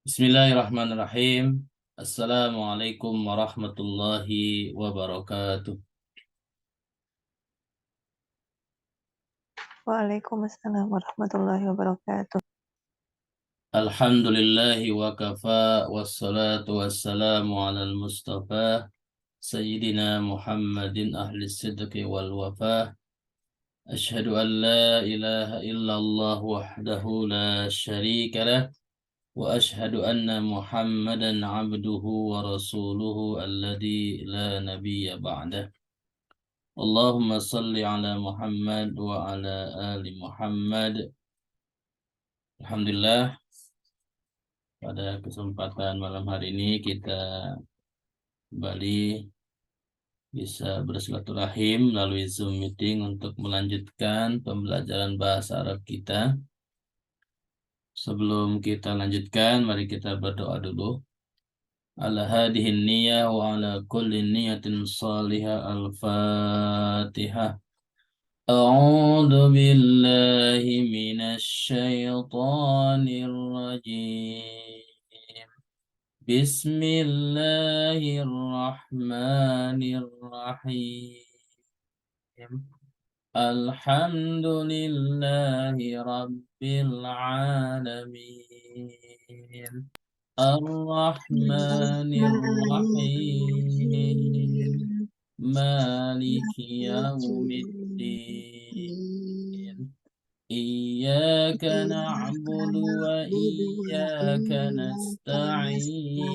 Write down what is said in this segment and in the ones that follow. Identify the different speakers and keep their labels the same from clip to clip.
Speaker 1: Bismillahirrahmanirrahim. Assalamualaikum warahmatullahi wabarakatuh.
Speaker 2: Waalaikumsalam warahmatullahi wabarakatuh.
Speaker 1: Alhamdulillahi wa kafa wassalatu wassalamu ala al-mustafa Sayyidina Muhammadin ahli sidqi wal wafa. Ashhadu an la ilaha illallah wahdahu la syarika lah wa ashhadu anna Muhammadan abduhu wa rasuluhu alladhi la nabiyya ba'dah. Allahumma salli ala Muhammad wa ala ali Muhammad. Alhamdulillah, pada kesempatan malam hari ini kita kembali bisa bersilaturahim melalui Zoom meeting untuk melanjutkan pembelajaran bahasa Arab kita. Sebelum kita lanjutkan, mari kita berdoa dulu. Ala hadihin niyah wa ala kulli niyatin salihah. Al-Fatihah. أعوذ بالله من الشيطان الرجيم. بسم الله الرحمن الرحيم. الحمد لله رب العالمين. الرحمن الرحيم. مالك يوم الدين. إياك نعبد وإياك نستعين.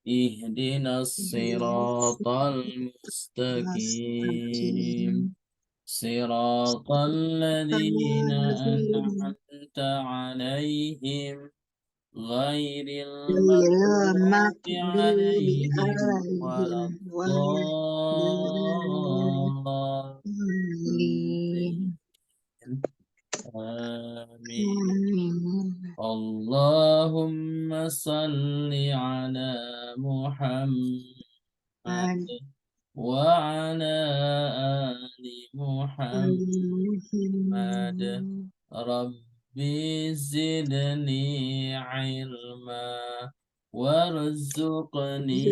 Speaker 1: اهدنا الصراط المستقيم. صراط الذين أنعمت عليهم غير المغضوب عليهم ولا الضالين. آمين. اللهم صل على محمد وعلى آل محمد. رب زدني علما وارزقني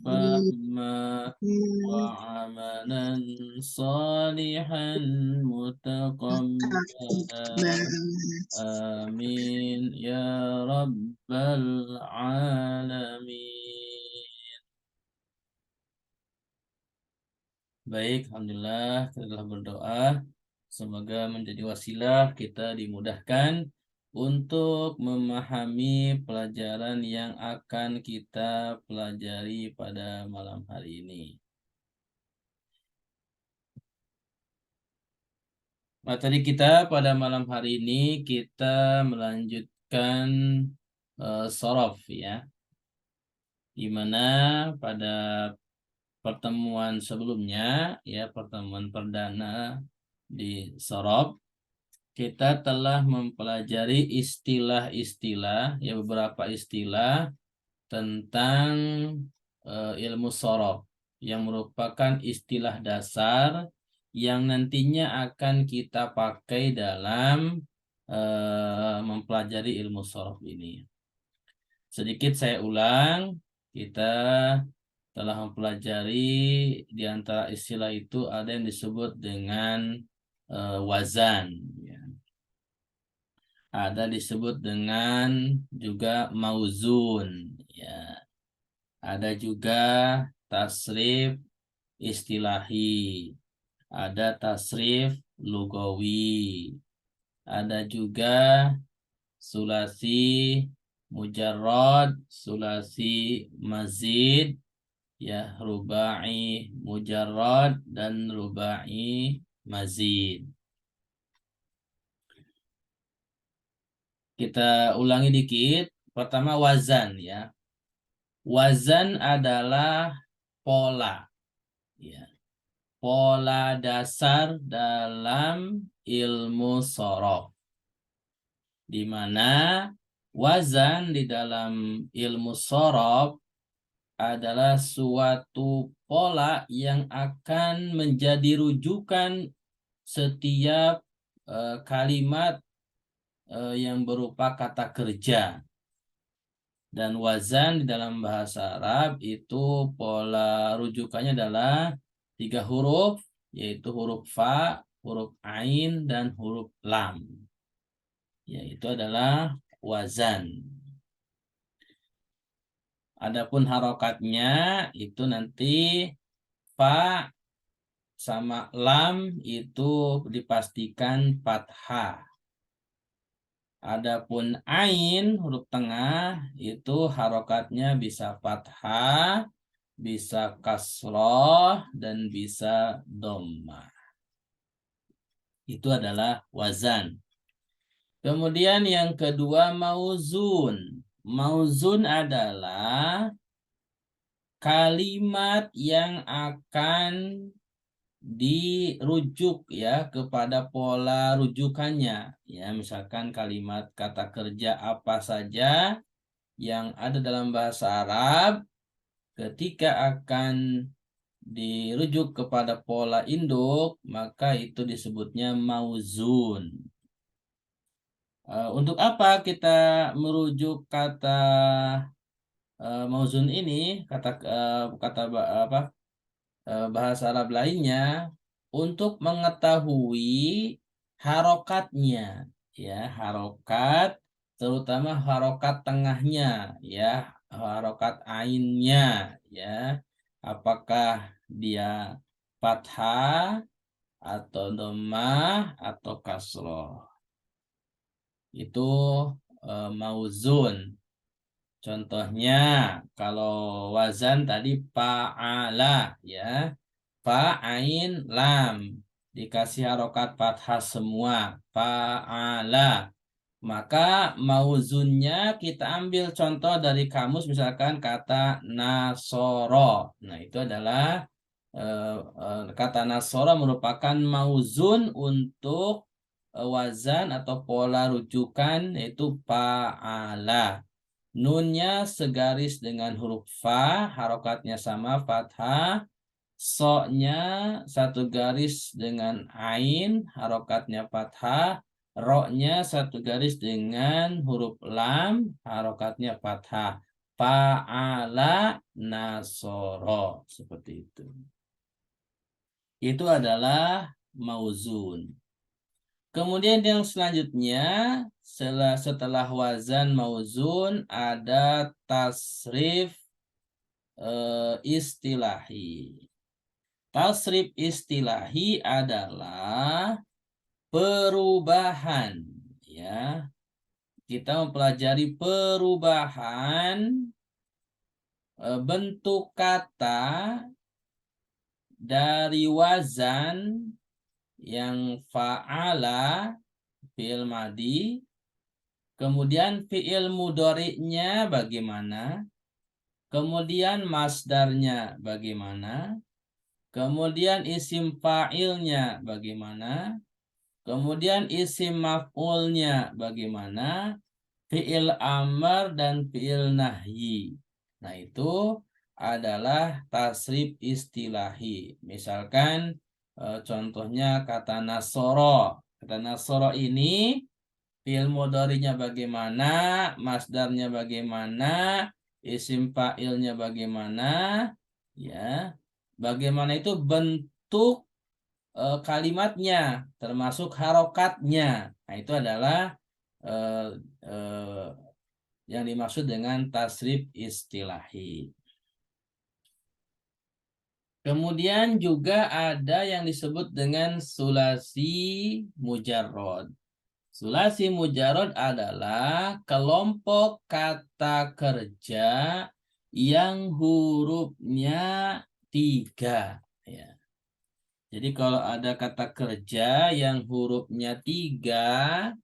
Speaker 1: فهما وعملا صالحا متقبلا. آمين يا رب العالمين. Baik, alhamdulillah kita telah berdoa. Semoga menjadi wasilah kita dimudahkan untuk memahami pelajaran yang akan kita pelajari pada malam hari ini. Materi kita pada malam hari ini kita melanjutkan shorof ya, di mana pada pertemuan sebelumnya ya, pertemuan perdana di shorof, kita telah mempelajari istilah-istilah ya, beberapa istilah tentang ilmu shorof yang merupakan istilah dasar yang nantinya akan kita pakai dalam mempelajari ilmu shorof ini. Sedikit saya ulang, kita telah mempelajari di antara istilah itu ada yang disebut dengan wazan, ya. Ada disebut dengan juga mauzun, ya. Ada juga tasrif istilahi, ada tasrif lugawi, ada juga sulasi mujarrad, sulasi mazid, ya, rubai mujarrad dan rubai mazid. Kita ulangi dikit. Pertama wazan ya. Wazan adalah pola ya. Pola dasar dalam ilmu shorof, di mana wazan di dalam ilmu shorof adalah suatu pola yang akan menjadi rujukan setiap kalimat yang berupa kata kerja. Dan wazan di dalam bahasa Arab itu pola rujukannya adalah 3 huruf, yaitu huruf fa, huruf ain, dan huruf lam. Yaitu adalah wazan. Adapun harokatnya itu nanti fa sama lam itu dipastikan fathah. Adapun ain huruf tengah itu harokatnya bisa fathah, bisa kasroh, dan bisa dhammah. Itu adalah wazan. Kemudian yang kedua mauzun. Mauzun adalah kalimat yang akan dirujuk ya kepada pola rujukannya. Ya, misalkan kalimat kata kerja apa saja yang ada dalam bahasa Arab ketika akan dirujuk kepada pola induk, maka itu disebutnya mauzun. Untuk apa kita merujuk kata mauzun ini, bahasa Arab lainnya untuk mengetahui harokatnya, ya harokat, terutama harokat tengahnya, ya harokat ainnya, ya apakah dia fathah atau dhammah atau kasroh. Itu mauzun. Contohnya kalau wazan tadi fa'ala, ya fa ain lam dikasih harokat fathah semua, fa'ala. Maka mauzunnya kita ambil contoh dari kamus, misalkan kata nasoro. Nah itu adalah kata nasoro merupakan mauzun untuk wazan atau pola rujukan, yaitu fa'ala. Nunnya segaris dengan huruf fa, harokatnya sama fathah. So-nya satu garis dengan ain, harokatnya fathah. Ro-nya satu garis dengan huruf lam, harokatnya fathah. Fa'ala nasoro. Seperti itu. Itu adalah mauzun. Kemudian yang selanjutnya, setelah wazan mauzun, ada tasrif istilahi. Tasrif istilahi adalah perubahan, ya. Kita mempelajari perubahan bentuk kata dari wazan yang fa'ala, fi'il madi, kemudian fi'il mudhari'nya bagaimana, kemudian masdarnya bagaimana, kemudian isim fa'ilnya bagaimana, kemudian isim maf'ulnya bagaimana, fi'il amr dan fi'il nahyi. Nah, itu adalah tasrif istilahi. Misalkan contohnya kata nasoro. Kata nasoro ini fi'il mudhari'nya bagaimana, masdarnya bagaimana, isim fa'ilnya bagaimana, ya. Bagaimana itu bentuk kalimatnya, termasuk harokatnya. Nah, itu adalah eh, eh, yang dimaksud dengan tasrif istilahi. Kemudian juga ada yang disebut dengan sulasi mujarrod. Sulasi mujarrod adalah kelompok kata kerja yang hurufnya 3. Ya. Jadi kalau ada kata kerja yang hurufnya 3,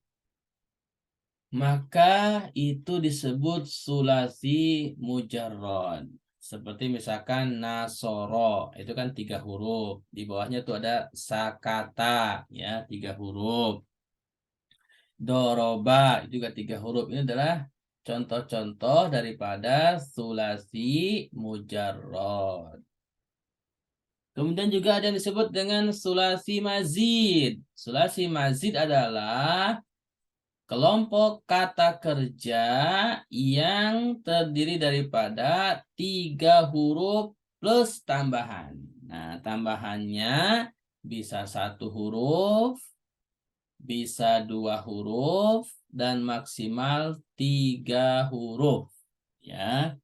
Speaker 1: maka itu disebut sulasi mujarrod. Seperti misalkan nasoro, itu kan 3 huruf. Di bawahnya itu ada sakata, ya 3 huruf. Doroba, itu juga 3 huruf. Ini adalah contoh-contoh daripada sulasi mujarrod. Kemudian juga ada yang disebut dengan sulasi mazid. Sulasi mazid adalah kelompok kata kerja yang terdiri daripada 3 huruf plus tambahan. Nah, tambahannya bisa 1 huruf, bisa 2 huruf, dan maksimal 3 huruf. Ya,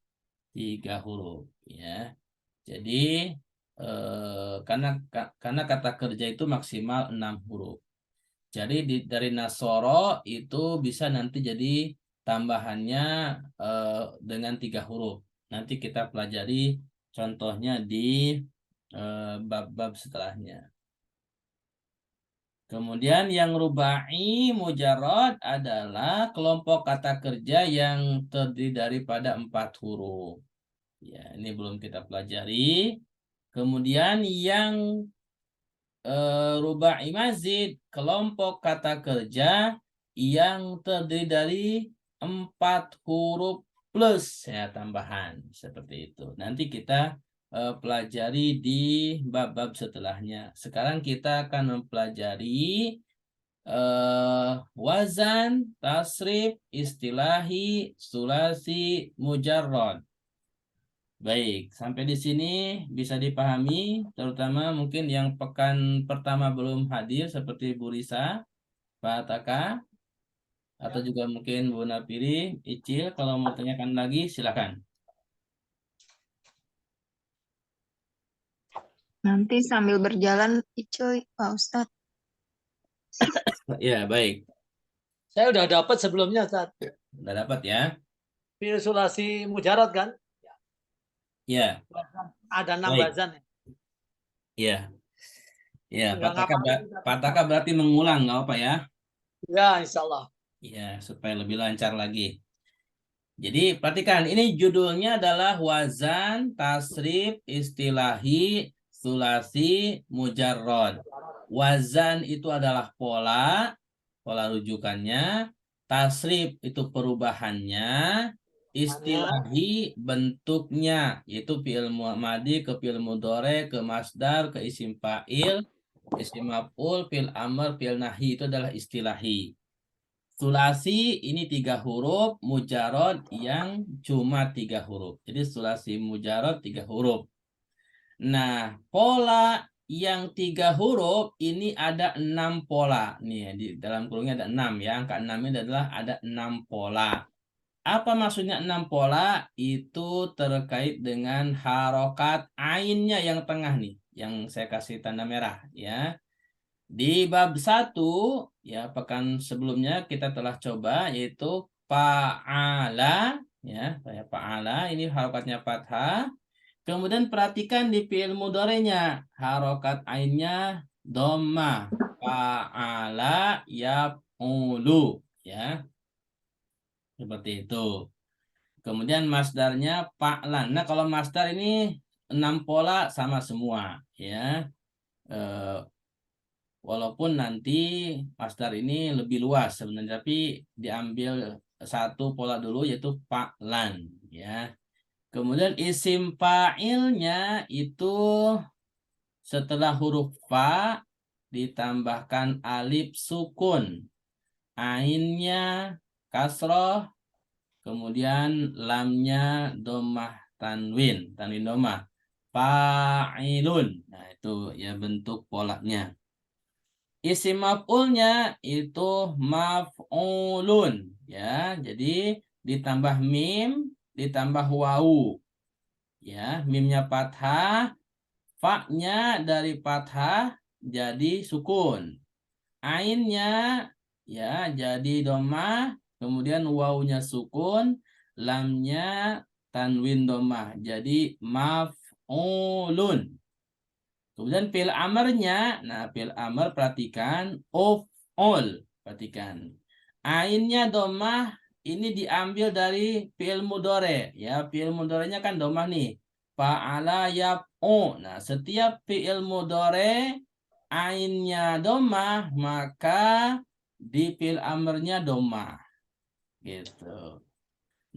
Speaker 1: 3 huruf. Ya, jadi karena kata kerja itu maksimal 6 huruf. Jadi dari Nasoro itu bisa nanti jadi tambahannya dengan 3 huruf. Nanti kita pelajari contohnya di bab-bab setelahnya. Kemudian yang rubai mujarad adalah kelompok kata kerja yang terdiri daripada 4 huruf. Ya, ini belum kita pelajari. Kemudian yang rubai mazid, kelompok kata kerja yang terdiri dari 4 huruf plus ya tambahan seperti itu. Nanti kita pelajari di bab-bab setelahnya. Sekarang kita akan mempelajari wazan, tasrif, istilahi, sulasi, mujarrad. Baik, sampai di sini bisa dipahami, terutama mungkin yang pekan pertama belum hadir seperti Bu Risa, Pak Taka, atau juga mungkin Bu Napiri, Icil, kalau mau tanyakan lagi silakan.
Speaker 2: Nanti sambil berjalan Icoy, Pak Ustadz.
Speaker 1: Ya, baik.
Speaker 3: Saya udah dapat sebelumnya, Ustaz.
Speaker 1: Udah dapat ya?
Speaker 3: Filsulasi mujarad kan?
Speaker 1: Ya,
Speaker 3: Ada 6
Speaker 1: baik.
Speaker 3: wazan.
Speaker 1: Ya, ya.
Speaker 3: Tinggal ngapalin.
Speaker 1: Pak Taka berarti mengulang, nggak apa ya?
Speaker 3: Ya, insya Allah.
Speaker 1: Ya, supaya lebih lancar lagi. Jadi perhatikan, ini judulnya adalah wazan, tasrif, istilahi, sulasi, mujarrad. Wazan itu adalah pola rujukannya. Tasrif itu perubahannya. Istilahi bentuknya, yaitu fi'il madi ke fi'il mudhari, ke masdar, ke isim fa'il, isim maf'ul, fi'il amr, fi'il nahi, itu adalah istilahi. Sulasi ini 3 huruf, mujarod yang cuma 3 huruf. Jadi sulasi mujarod 3 huruf. Nah, pola yang 3 huruf ini ada 6 pola. Nih, di dalam kurungnya ada 6 ya. Angka 6 ini adalah ada 6 pola. Apa maksudnya 6 pola? Itu terkait dengan harokat ainnya yang tengah nih. Yang saya kasih tanda merah ya. Di bab 1, ya pekan sebelumnya kita telah coba yaitu fa'ala, ya, fa'ala ini harokatnya fathah. Kemudian perhatikan di fi'il mudhari'nya, harokat ainnya dhammah. Fa'ala yaf'ulu, ya. Seperti itu. Kemudian masdarnya fa'lan. Nah, kalau masdar ini 6 pola sama semua, ya. Walaupun nanti masdar ini lebih luas sebenarnya, tapi diambil 1 pola dulu yaitu fa'lan ya. Kemudian isim fa'ilnya itu setelah huruf fa ditambahkan alif sukun, ainnya kasroh, kemudian lamnya domah tanwin domah, fa'ilun. Nah, itu ya bentuk polanya. Isim maf'ulnya itu maf'ulun ya. Jadi ditambah mim, ditambah wawu. Ya, mimnya fathah, fa-nya dari fathah jadi sukun. Ainnya ya jadi domah, kemudian wawunya sukun, lamnya tanwin domah. Jadi maf'ulun. Kemudian fi'il amarnya, nah fi'il amar perhatikan uf'ul, perhatikan. Ainnya domah ini diambil dari fi'il mudhari, ya fi'il mudhari'nya kan domah nih. Fa'ala yaf'u. Nah, setiap fi'il mudhari ainnya domah, maka di fi'il amarnya domah. Gitu.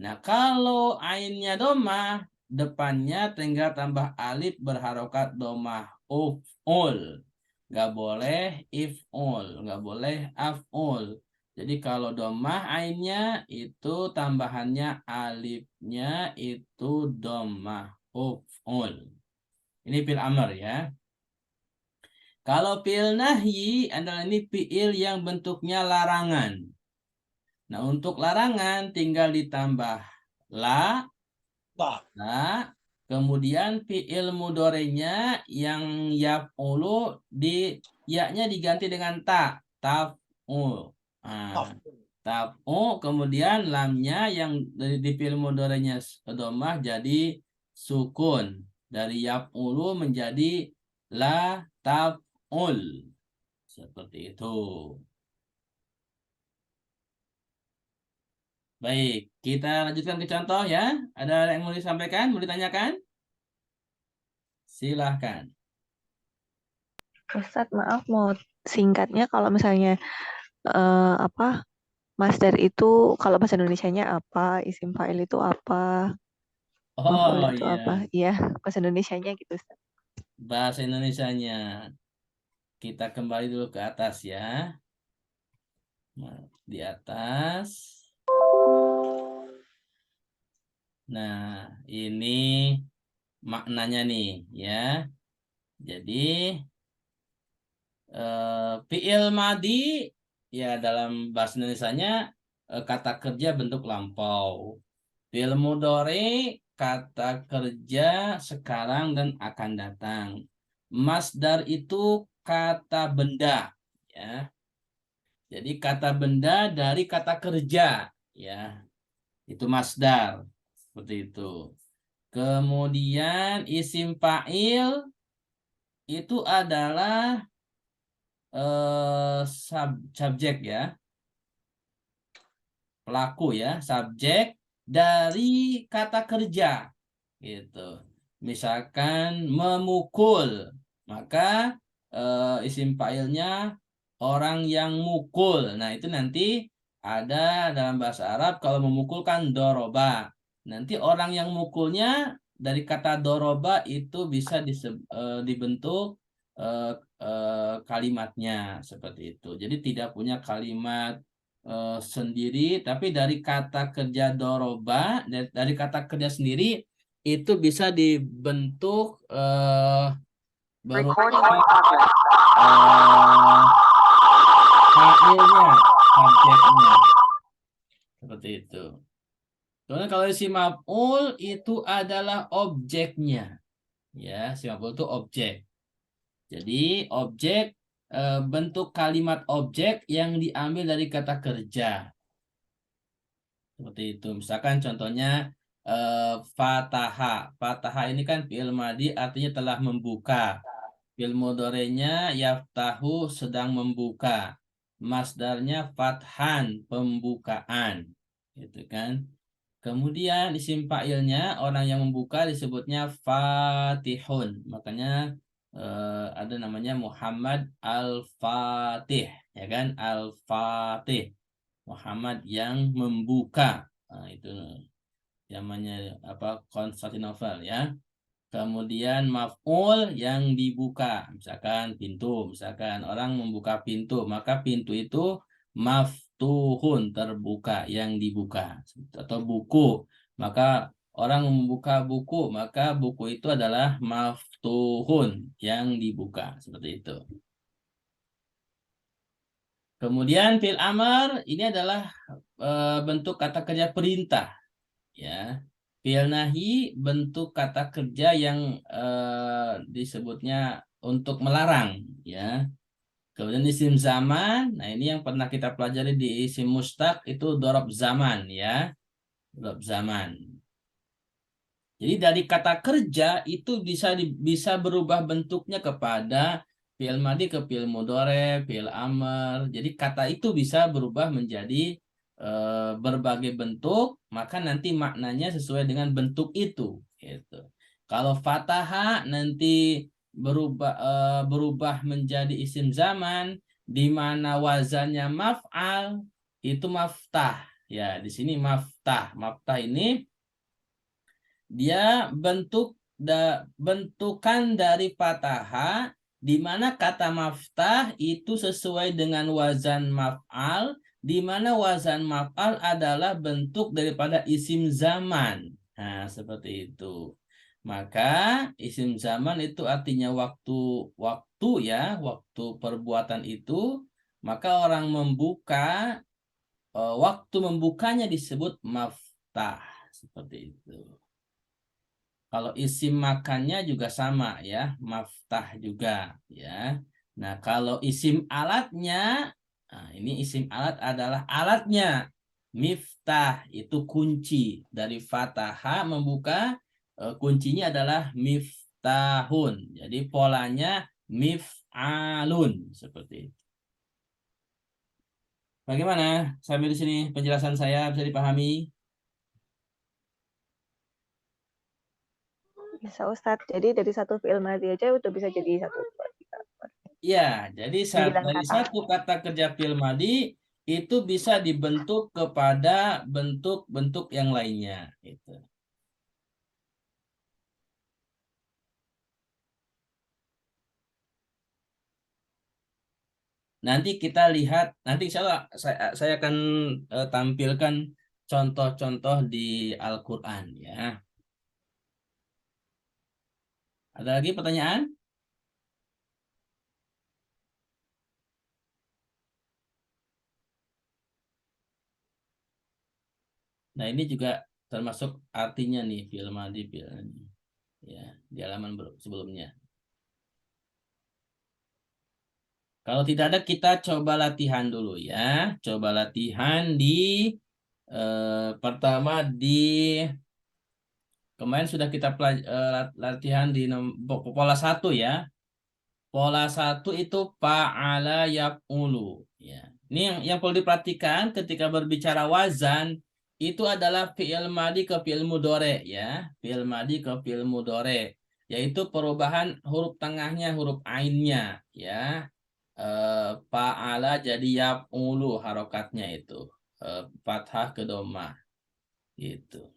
Speaker 1: Nah, kalau ainnya domah, depannya tinggal tambah alif berharokat domah. Uf'ul. Nggak boleh if'ul. Nggak boleh af'ul. Jadi kalau domah ainnya itu tambahannya alifnya itu domah uf'ul. Ini fi'il amr ya. Kalau fi'il nahyi adalah ini fi'il yang bentuknya larangan. Nah, untuk larangan tinggal ditambah la,
Speaker 3: Wah,
Speaker 1: kemudian fi'il mudhari'nya yang yaf'ulu ya-nya diganti dengan ta, taf'ul. Nah, taf'u kemudian lamnya yang di fi'il mudhari'nya domah jadi sukun. Dari yaf'ulu menjadi la taf'ul. Seperti itu. Baik, kita lanjutkan ke contoh ya. Ada yang mau disampaikan, mau ditanyakan? Silahkan.
Speaker 2: Ustadz, maaf mau singkatnya kalau misalnya apa masdar itu kalau bahasa Indonesianya apa, isim fa'il itu apa, maf'ul
Speaker 1: Oh
Speaker 2: itu apa?
Speaker 1: iya,
Speaker 2: Iya, bahasa Indonesianya gitu, Ustadz.
Speaker 1: bahasa Indonesianya. Kita kembali dulu ke atas ya. Nah, di atas. Nah, ini maknanya nih ya. Jadi fi'il madi ya dalam bahasa Indonesianya kata kerja bentuk lampau. Fi'il mudhari kata kerja sekarang dan akan datang. Masdar itu kata benda ya. Jadi kata benda dari kata kerja ya. Itu masdar seperti itu. Kemudian isim fa'il itu adalah subjek ya, pelaku ya, subjek dari kata kerja gitu. Misalkan memukul, maka isim fa'ilnya orang yang mukul. Nah, itu nanti ada dalam bahasa Arab kalau memukul kan doroba. Nanti orang yang mukulnya dari kata doroba itu bisa dibentuk eh, kalimatnya seperti itu. Jadi tidak punya kalimat sendiri, tapi dari kata kerja doroba, dari kata kerja sendiri itu bisa dibentuk berupa fa'ilnya, subjeknya, seperti itu. Kemudian kalau si maf'ul itu adalah objeknya, ya si maf'ul itu objek. Jadi objek bentuk kalimat objek yang diambil dari kata kerja. Seperti itu. Misalkan contohnya fataha. Fataha ini kan fi'il madi artinya telah membuka. Fi'il mudhari'nya yaftahu sedang membuka. Masdarnya fathan, pembukaan. Gitu kan. Kemudian isim fa'ilnya orang yang membuka disebutnya fatihun. Makanya ada namanya Muhammad Al-Fatih, ya kan? Al-Fatih. Muhammad yang membuka. Nah, itu namanya apa? Konstantinopel ya. Kemudian maf'ul yang dibuka, misalkan pintu, misalkan orang membuka pintu, maka pintu itu maftuhun, terbuka, yang dibuka. Atau buku, maka orang membuka buku, maka buku itu adalah maftuhun, yang dibuka. Seperti itu. Kemudian fil amr ini adalah bentuk kata kerja perintah ya. Fi'il nahi bentuk kata kerja yang disebutnya untuk melarang ya. Kemudian isim zaman, nah ini yang pernah kita pelajari di isim mustaq itu dorob zaman ya. Dorob zaman. Jadi dari kata kerja itu bisa berubah bentuknya kepada fi'il madi ke fi'il mudhari, fi'il amr. Jadi kata itu bisa berubah menjadi berbagai bentuk, maka nanti maknanya sesuai dengan bentuk itu. Gitu. Kalau fataha nanti berubah menjadi isim zaman, di mana wazannya maf'al itu maftah. Ya, di sini maftah. Maftah ini dia bentukan dari fataha di mana kata maftah itu sesuai dengan wazan maf'al di mana wazan maf'al adalah bentuk daripada isim zaman. Nah, seperti itu. Maka isim zaman itu artinya waktu ya, waktu perbuatan itu, maka orang membuka waktu membukanya disebut maftah, seperti itu. Kalau isim makannya juga sama ya, maftah juga ya. Nah, kalau isim alatnya, nah ini isim alat adalah alatnya. Miftah itu kunci dari fataha membuka, kuncinya adalah miftahun. Jadi polanya mif'alun seperti itu. Bagaimana? Sampai di sini penjelasan saya bisa dipahami?
Speaker 2: Bisa Ustadz. Jadi dari satu fi'il madhi aja udah bisa jadi 1, 2, 3, 4,
Speaker 1: Ya, jadi
Speaker 2: 9
Speaker 1: dari
Speaker 2: kata.
Speaker 1: satu kata kerja fi'il madhi itu bisa dibentuk kepada bentuk-bentuk yang lainnya. Gitu. Nanti kita lihat, nanti insya Allah saya akan tampilkan contoh-contoh di Al-Quran ya. Ada lagi pertanyaan? Nah ini juga termasuk artinya nih fi'il madhi ya di halaman sebelumnya. Kalau tidak ada kita coba latihan dulu ya. Coba latihan di pertama di kemarin sudah kita latihan di pola 1 ya. Pola 1 itu fa'ala yaf'ulu ya. Ini yang perlu diperhatikan ketika berbicara wazan itu adalah fi'il madhi ke fi'il mudhari ya. Fi'il madhi ke fi'il mudhari yaitu perubahan huruf tengahnya huruf ainnya ya. Fa'ala jadi yaf'ulu harokatnya itu. Fathah ke dhammah gitu.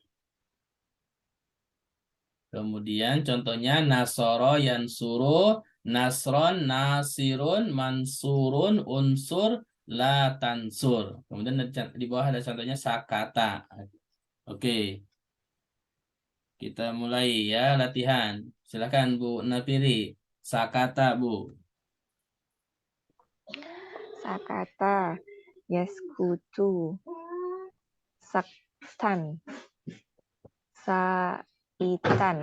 Speaker 1: Kemudian contohnya nasoro yansuru, nasron, nasirun, mansurun, unsur, la tansur. Kemudian di bawah ada contohnya sakata. Oke, kita mulai ya latihan. Silakan Bu Nafiri. Sakata Bu.
Speaker 2: Sakata, yaskutu, saktan, saitan,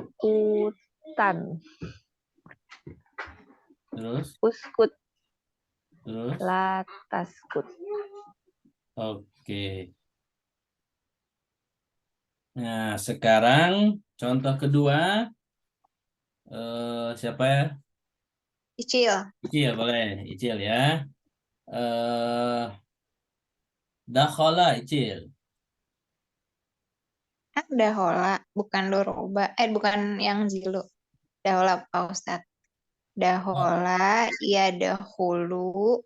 Speaker 2: sakutan,
Speaker 1: Terus,
Speaker 2: uskut,
Speaker 1: terus.
Speaker 2: lataskut.
Speaker 1: Oke. Nah, sekarang contoh kedua. Siapa ya?
Speaker 4: Icil.
Speaker 1: Icil boleh. Icil ya. Eh Dakhola Icil.
Speaker 4: Dahola, bukan doroba. Bukan yang zilu. Dahola, Pak Ustadz. Dahola, ya dahulu,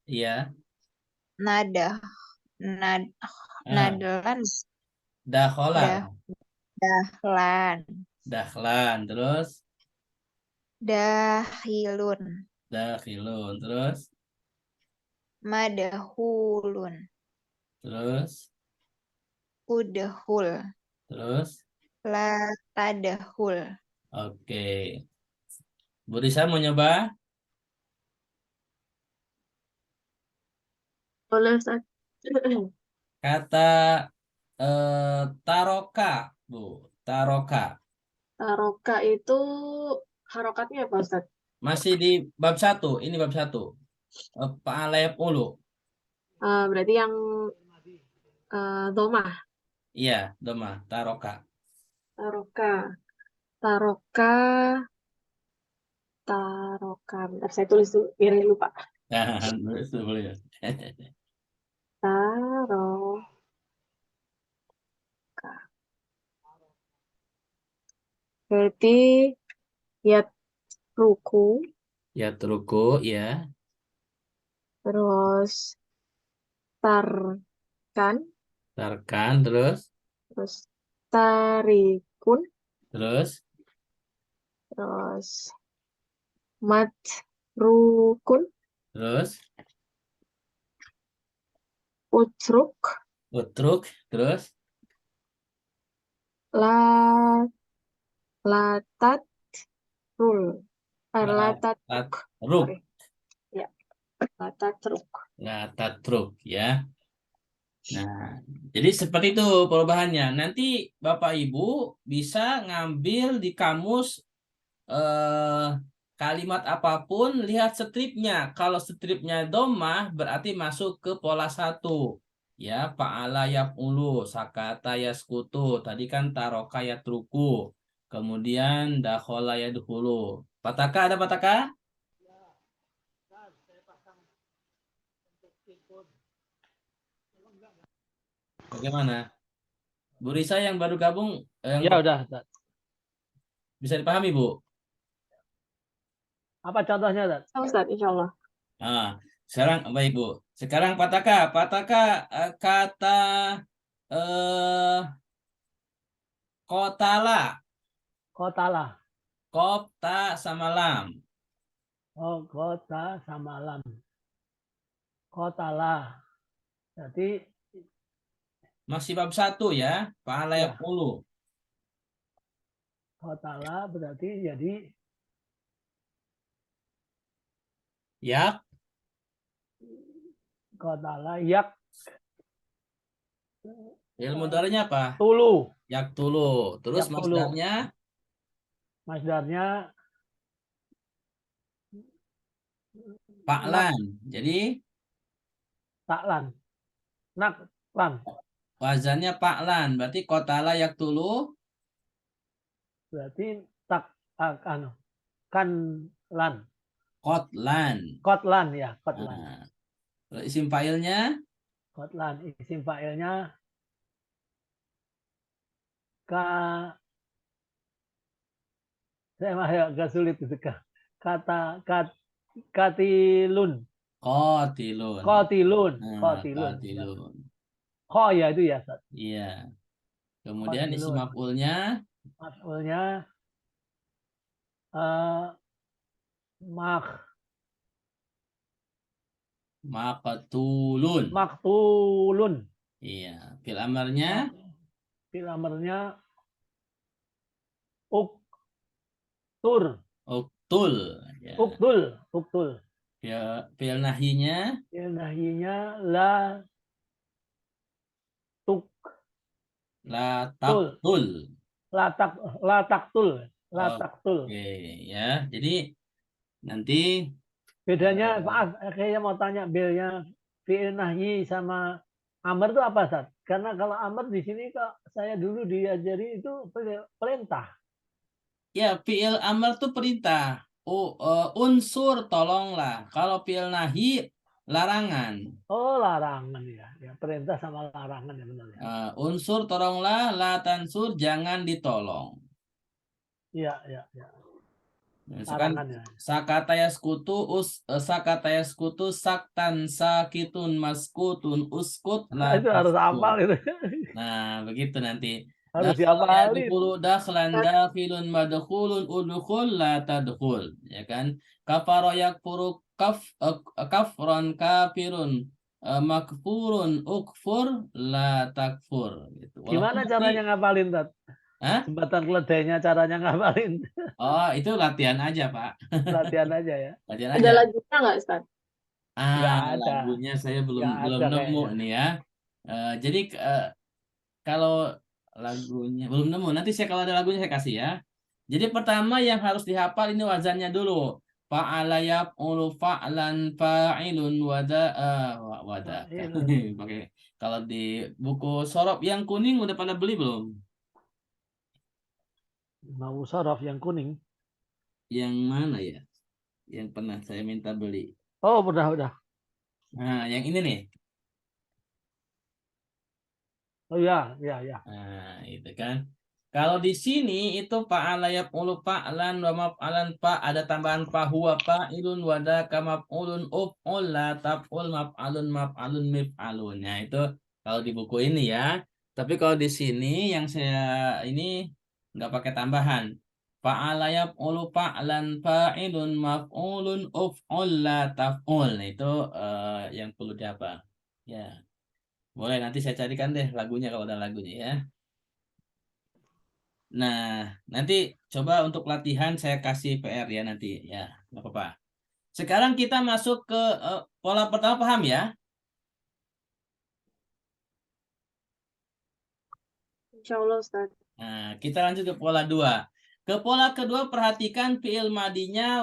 Speaker 1: Iya.
Speaker 4: nada, nad,
Speaker 1: Ah,
Speaker 4: nadelan,
Speaker 1: Dakhola.
Speaker 4: dah, dahlan,
Speaker 1: Dahlan. Terus.
Speaker 4: dahilun,
Speaker 1: Dakhilun. Terus.
Speaker 4: madahulun,
Speaker 1: Terus.
Speaker 4: udhul,
Speaker 1: Terus.
Speaker 4: la tadahul.
Speaker 1: Oke. Bu Risa mau nyoba?
Speaker 5: Boleh, Ustaz.
Speaker 1: Kata taroka, Bu. Taroka.
Speaker 5: Taroka itu harokatnya apa, Ustaz?
Speaker 1: Masih di bab 1. Ini bab 1. Fa'ala ulu.
Speaker 5: Berarti yang domah.
Speaker 1: Iya, doma. Taroka.
Speaker 5: Taroka. Taroka. Taroka. Bentar, saya tulis dulu, biar nggak lupa.
Speaker 1: Itu boleh.
Speaker 5: Taroka. Berarti ya ruku,
Speaker 1: Ya, teruku, ya.
Speaker 5: terus tarkan,
Speaker 1: Tarkan, terus.
Speaker 5: terus tarikun,
Speaker 1: Terus.
Speaker 5: terus Matrukun.
Speaker 1: Terus
Speaker 5: Utruk.
Speaker 1: utruk. Terus
Speaker 5: La, latatrul. Latatruk.
Speaker 1: latruk.
Speaker 5: Sorry. Ya, latatruk.
Speaker 1: Latatruk ya. Nah, jadi seperti itu perubahannya. Nanti Bapak Ibu bisa ngambil di kamus kalimat apapun, lihat stripnya. Kalau stripnya domah berarti masuk ke pola 1. Ya, fa'ala yaf'ulu, sakata yaskutu. Tadi kan taroka yatruku. Kemudian dakhola yadkhulu. Pataka ada pataka? Bagaimana? Bu Risa yang baru gabung, yang
Speaker 3: Ya udah, Ustaz.
Speaker 1: bisa dipahami, Bu?
Speaker 3: Apa contohnya, Ustaz?
Speaker 5: Ustaz, insya Allah.
Speaker 1: Ah, sekarang baik Bu. Sekarang pataka kata eh kotala,
Speaker 3: Kotalah.
Speaker 1: kota sama lam.
Speaker 3: Oh, kota sama lam. Kotalah. Jadi
Speaker 1: Masih bab 1 ya, pahala
Speaker 3: ya,
Speaker 1: 10.
Speaker 3: kotalah berarti jadi
Speaker 1: Ya,
Speaker 3: kotalah yak
Speaker 1: ilmu darahnya apa?
Speaker 3: tulu.
Speaker 1: Yak tulu. Terus
Speaker 3: Yak tulu.
Speaker 1: masdarnya
Speaker 3: Masdarnya
Speaker 1: paklan. Jadi
Speaker 3: taklan. Naklan.
Speaker 1: wazannya paklan. Berarti kotala yak tulu.
Speaker 3: Berarti tak anu kan lan.
Speaker 1: Kotlan.
Speaker 3: Kotlan ya, kotlan.
Speaker 1: Nah, kalau isim fa'ilnya
Speaker 3: Kotlan isim fa'ilnya ka saya mah agak sulit itu kata katilun.
Speaker 1: kotilun.
Speaker 3: Kotilun.
Speaker 1: Nah,
Speaker 3: Kotilun. Ya.
Speaker 1: kotilun.
Speaker 3: Ko ya itu ya, Ustaz.
Speaker 1: Iya. Kemudian isim
Speaker 3: Kotilun.
Speaker 1: maf'ulnya
Speaker 3: Maf'ulnya eh mak
Speaker 1: maqtulun.
Speaker 3: maktulun.
Speaker 1: Iya. Fil amarnya
Speaker 3: Fil amarnya uktur.
Speaker 1: uktul. Ya.
Speaker 3: Uktul.
Speaker 1: Fil nahinya
Speaker 3: Fil nahyinya la tuk
Speaker 1: la taqtul.
Speaker 3: latak lataktul. Lataktul.
Speaker 1: Oke, ya. Jadi nanti
Speaker 3: Bedanya, maaf, kayaknya mau tanya belnya fi'il nahyi sama amr itu apa, Ustaz? Karena kalau amr di sini kok saya dulu diajari itu perintah.
Speaker 1: ya fi'il amar tuh perintah. Unsur tolonglah. Kalau fi'il nahi larangan.
Speaker 3: Oh, larangan ya. Ya, perintah sama larangan ya benar ya.
Speaker 1: Unsur tolonglah, la tansur jangan ditolong.
Speaker 3: Iya.
Speaker 1: Misalkan
Speaker 3: Larangan ya.
Speaker 1: sakataya sekutu saktan sakitun maskutun uskut la
Speaker 3: Itu harus
Speaker 1: taskur.
Speaker 3: hafal itu.
Speaker 1: Nah, begitu nanti.
Speaker 3: Harus
Speaker 1: Dakhala
Speaker 3: dihafalin.
Speaker 1: yadkhulu dakhlan dakhilun madkhulun udkhul la tadkhul, ya kan? Kafara yakfuru kafran kafirun makfurun ukfur la takfur gitu. Walaupun
Speaker 3: Gimana
Speaker 1: nanti-
Speaker 3: caranya ngapalin, Tat?
Speaker 1: Hah?
Speaker 3: Jembatan keledainya caranya ngapalin.
Speaker 1: Oh, itu latihan aja, Pak.
Speaker 3: Latihan aja ya.
Speaker 1: Latihan
Speaker 5: Ada
Speaker 1: aja.
Speaker 5: lagunya nggak, Ustaz?
Speaker 3: Nggak ada.
Speaker 1: Lagunya saya belum
Speaker 3: Nggak
Speaker 1: belum
Speaker 3: ada
Speaker 1: nemu
Speaker 3: kayaknya.
Speaker 1: nih ya. Jadi kalau lagunya belum nemu, nanti saya kalau ada lagunya saya kasih ya. Jadi pertama yang harus dihafal ini wazannya dulu. Fa'ala yaf'ulu fa'lan fa'ilun wada. Pakai kalau di buku sorop yang kuning udah pada beli belum?
Speaker 3: Mau sorof yang kuning.
Speaker 1: Yang mana ya? Yang pernah saya minta beli.
Speaker 3: Oh, udah.
Speaker 1: Nah, yang ini nih.
Speaker 3: Oh ya.
Speaker 1: Nah, itu kan. Kalau di sini itu fa'ala yaf'ulu fa'lan wa maf'alan fa ada tambahan fa huwa fa'ilun wa dzaka maf'ulun uf'ul la taf'ul maf'alun mif'alun. Nah, itu kalau di buku ini ya. Tapi kalau di sini yang saya ini nggak pakai tambahan. Fa'ala yaf'ulu fa'lan fa'ilun maf'ulun uf'ul la taf'ul. Nah, itu yang perlu dihafal. Ya. Boleh nanti saya carikan deh lagunya kalau ada lagunya ya. Nah, nanti coba untuk latihan saya kasih PR ya nanti ya. Nggak apa-apa. Sekarang kita masuk ke pola pertama, paham ya?
Speaker 5: Insya Allah Ustaz.
Speaker 1: Nah, kita lanjut ke pola 2. Ke pola kedua perhatikan fiil madinya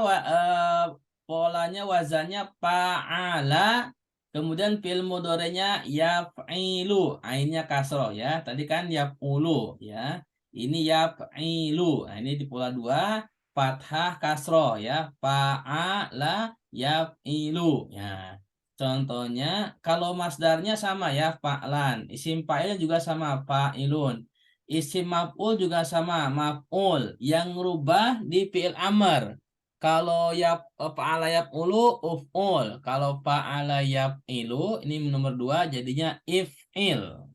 Speaker 1: polanya wazannya fa'ala, kemudian fiil mudhari'nya yaf'ilu, ainnya kasroh ya. Tadi kan yaf'ulu ya. Ini yaf'ilu. Nah, ini di pola 2 fathah kasroh ya. Fa'ala yaf'ilu. Ya. Contohnya kalau masdarnya sama ya fa'lan, isim fa'il juga sama fa'ilun. Isim maf'ul juga sama, maf'ul. Yang rubah di fi'il amr. Kalau fa'ala yaf'ulu, uf'ul. Kalau fa'ala yaf'ilu, ini nomor 2, jadinya if'il.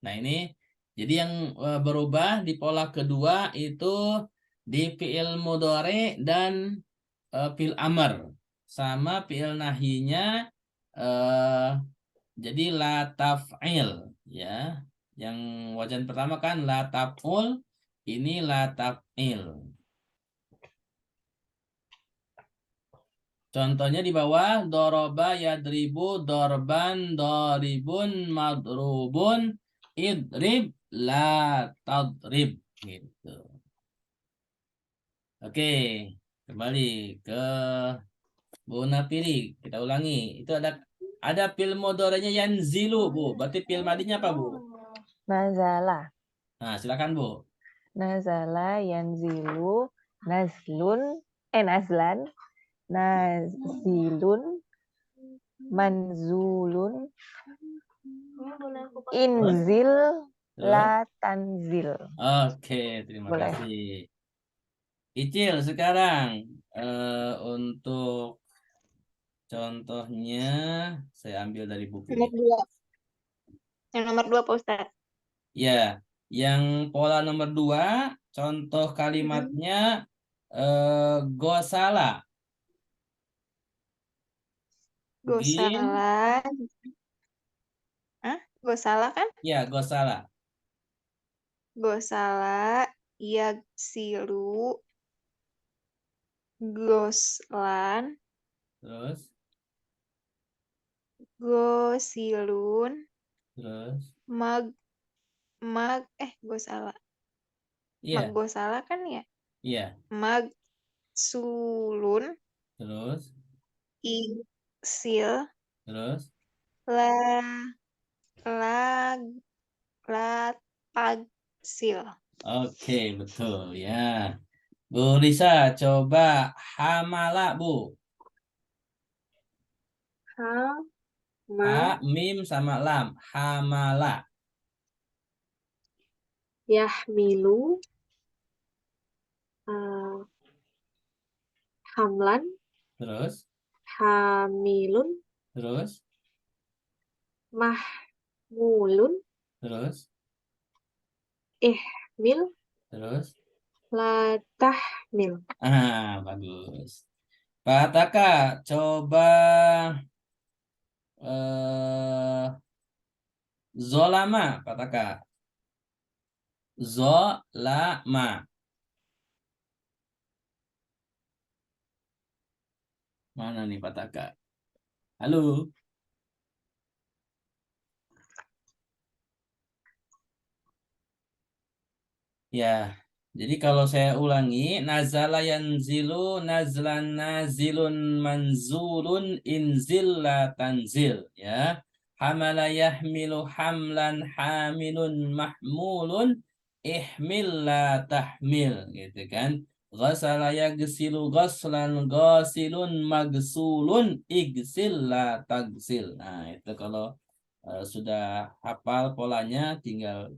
Speaker 1: Nah ini, jadi yang berubah di pola kedua itu di fi'il mudhari dan fi'il amr. Sama fi'il nahinya, jadi la taf'il. Ya. Yang wajan pertama kan la taf'ul, ini la taf'il. Contohnya di bawah doroba yadribu dorban doribun madrubun idrib la tadrib gitu. Oke, kembali ke Bu Napiri, kita ulangi. Itu ada fi'il mudhari'nya yanzilu, Bu. Berarti fi'il madinya apa, Bu?
Speaker 2: Nazala.
Speaker 1: Nah, silakan, Bu.
Speaker 2: Nazala yanzilu nazlun nazlan nazilun manzulun inzil la tanzil.
Speaker 1: Oke, terima
Speaker 2: Boleh.
Speaker 1: kasih. Icil sekarang untuk contohnya saya ambil dari buku
Speaker 4: Nomor
Speaker 1: ini.
Speaker 4: 2. Yang nomor 2 Pak Ustadz.
Speaker 1: Ya, yang pola nomor 2, contoh kalimatnya gosala.
Speaker 4: Gosala. Gosala kan?
Speaker 1: Ya, gosala.
Speaker 4: Gosala yaksilu goslan
Speaker 1: Terus,
Speaker 4: gosilun
Speaker 1: terus.
Speaker 4: gosala
Speaker 1: Iya,
Speaker 4: gosala kan ya?
Speaker 1: iya.
Speaker 4: Magsulun
Speaker 1: Terus,
Speaker 4: iksil
Speaker 1: terus.
Speaker 4: latagsil.
Speaker 1: Oke, betul ya. Bu Risa, coba hamala, Bu. Ha, mim sama lam. Hamala.
Speaker 5: Yahmilu hamlan,
Speaker 1: Terus,
Speaker 5: hamilun,
Speaker 1: terus,
Speaker 5: mahmulun,
Speaker 1: terus,
Speaker 5: ihmil,
Speaker 1: terus.
Speaker 5: la tahmil.
Speaker 1: Bagus. Pak Taka, coba zolama, Pak Taka. Zolama. Mana nih Pak Taka? Halo. Ya, jadi kalau saya ulangi, nazala yanzilu, nazlan nazilun manzulun inzil la tanzil. Ya, hamala yahmilu hamlan hamilun mahmulun ihmil la tahmil. Gitu kan. Ghasala yagsilu ghaslan ghasilun magsulun igsil la tagsil. Nah, itu kalau sudah hafal polanya tinggal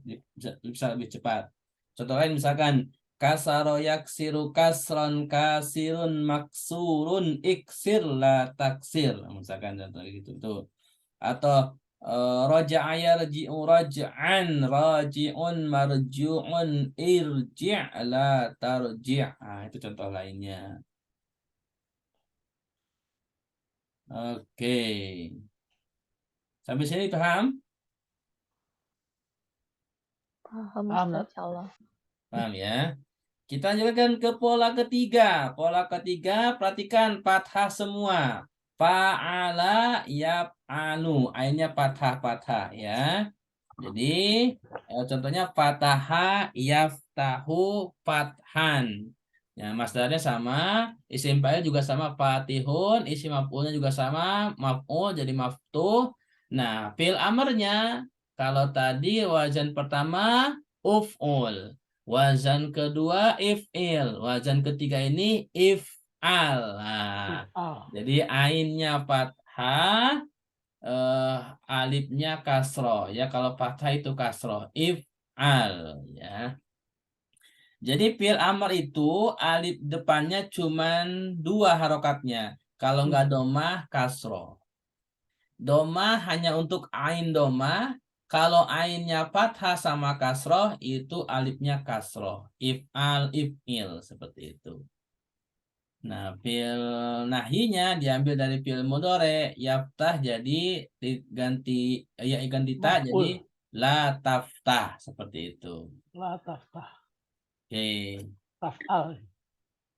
Speaker 1: bisa lebih cepat. Contoh lain misalkan kasaro yaksiru kasron kasirun maksurun iksir la taksir. Misalkan contoh gitu tuh. Atau Raja'a yarji'u raj'an, raji'un marju'un, irji' la tarji'. Nah, itu contoh lainnya. Oke. Sampai sini paham?
Speaker 2: Paham
Speaker 3: Paham,
Speaker 2: Ustaz,
Speaker 3: Ustaz?
Speaker 2: insyaallah.
Speaker 1: Paham ya? Kita lanjutkan ke pola ketiga. Pola ketiga, perhatikan fathah semua. Fa'ala yaf'alu. Ainnya fathah-fathah ya. Jadi contohnya fataha yaftahu fathan. Ya, masdarnya sama, isim fa'il juga sama fatihun, isim maf'ulnya juga sama, maf'ul jadi maftuh. Nah, fi'il amarnya kalau tadi wazan pertama uf'ul, wazan kedua if'il, wazan ketiga ini if'al. Nah, jadi ainnya fathah, alifnya kasroh ya, kalau fathah itu kasroh if'al ya. Jadi fi'il amr itu alif depannya cuman 2 harokatnya, kalau nggak domah kasroh. Domah hanya untuk ain domah, kalau ainnya fathah sama kasroh itu alifnya kasroh, if'al if'il seperti itu. Nah, fi'il nahyinya diambil dari fi'il mudhari, yaftah jadi diganti ganti ta jadi
Speaker 3: Maf'ul.
Speaker 1: la taftah seperti itu.
Speaker 3: La taftah.
Speaker 1: Oke.
Speaker 3: Taf'al.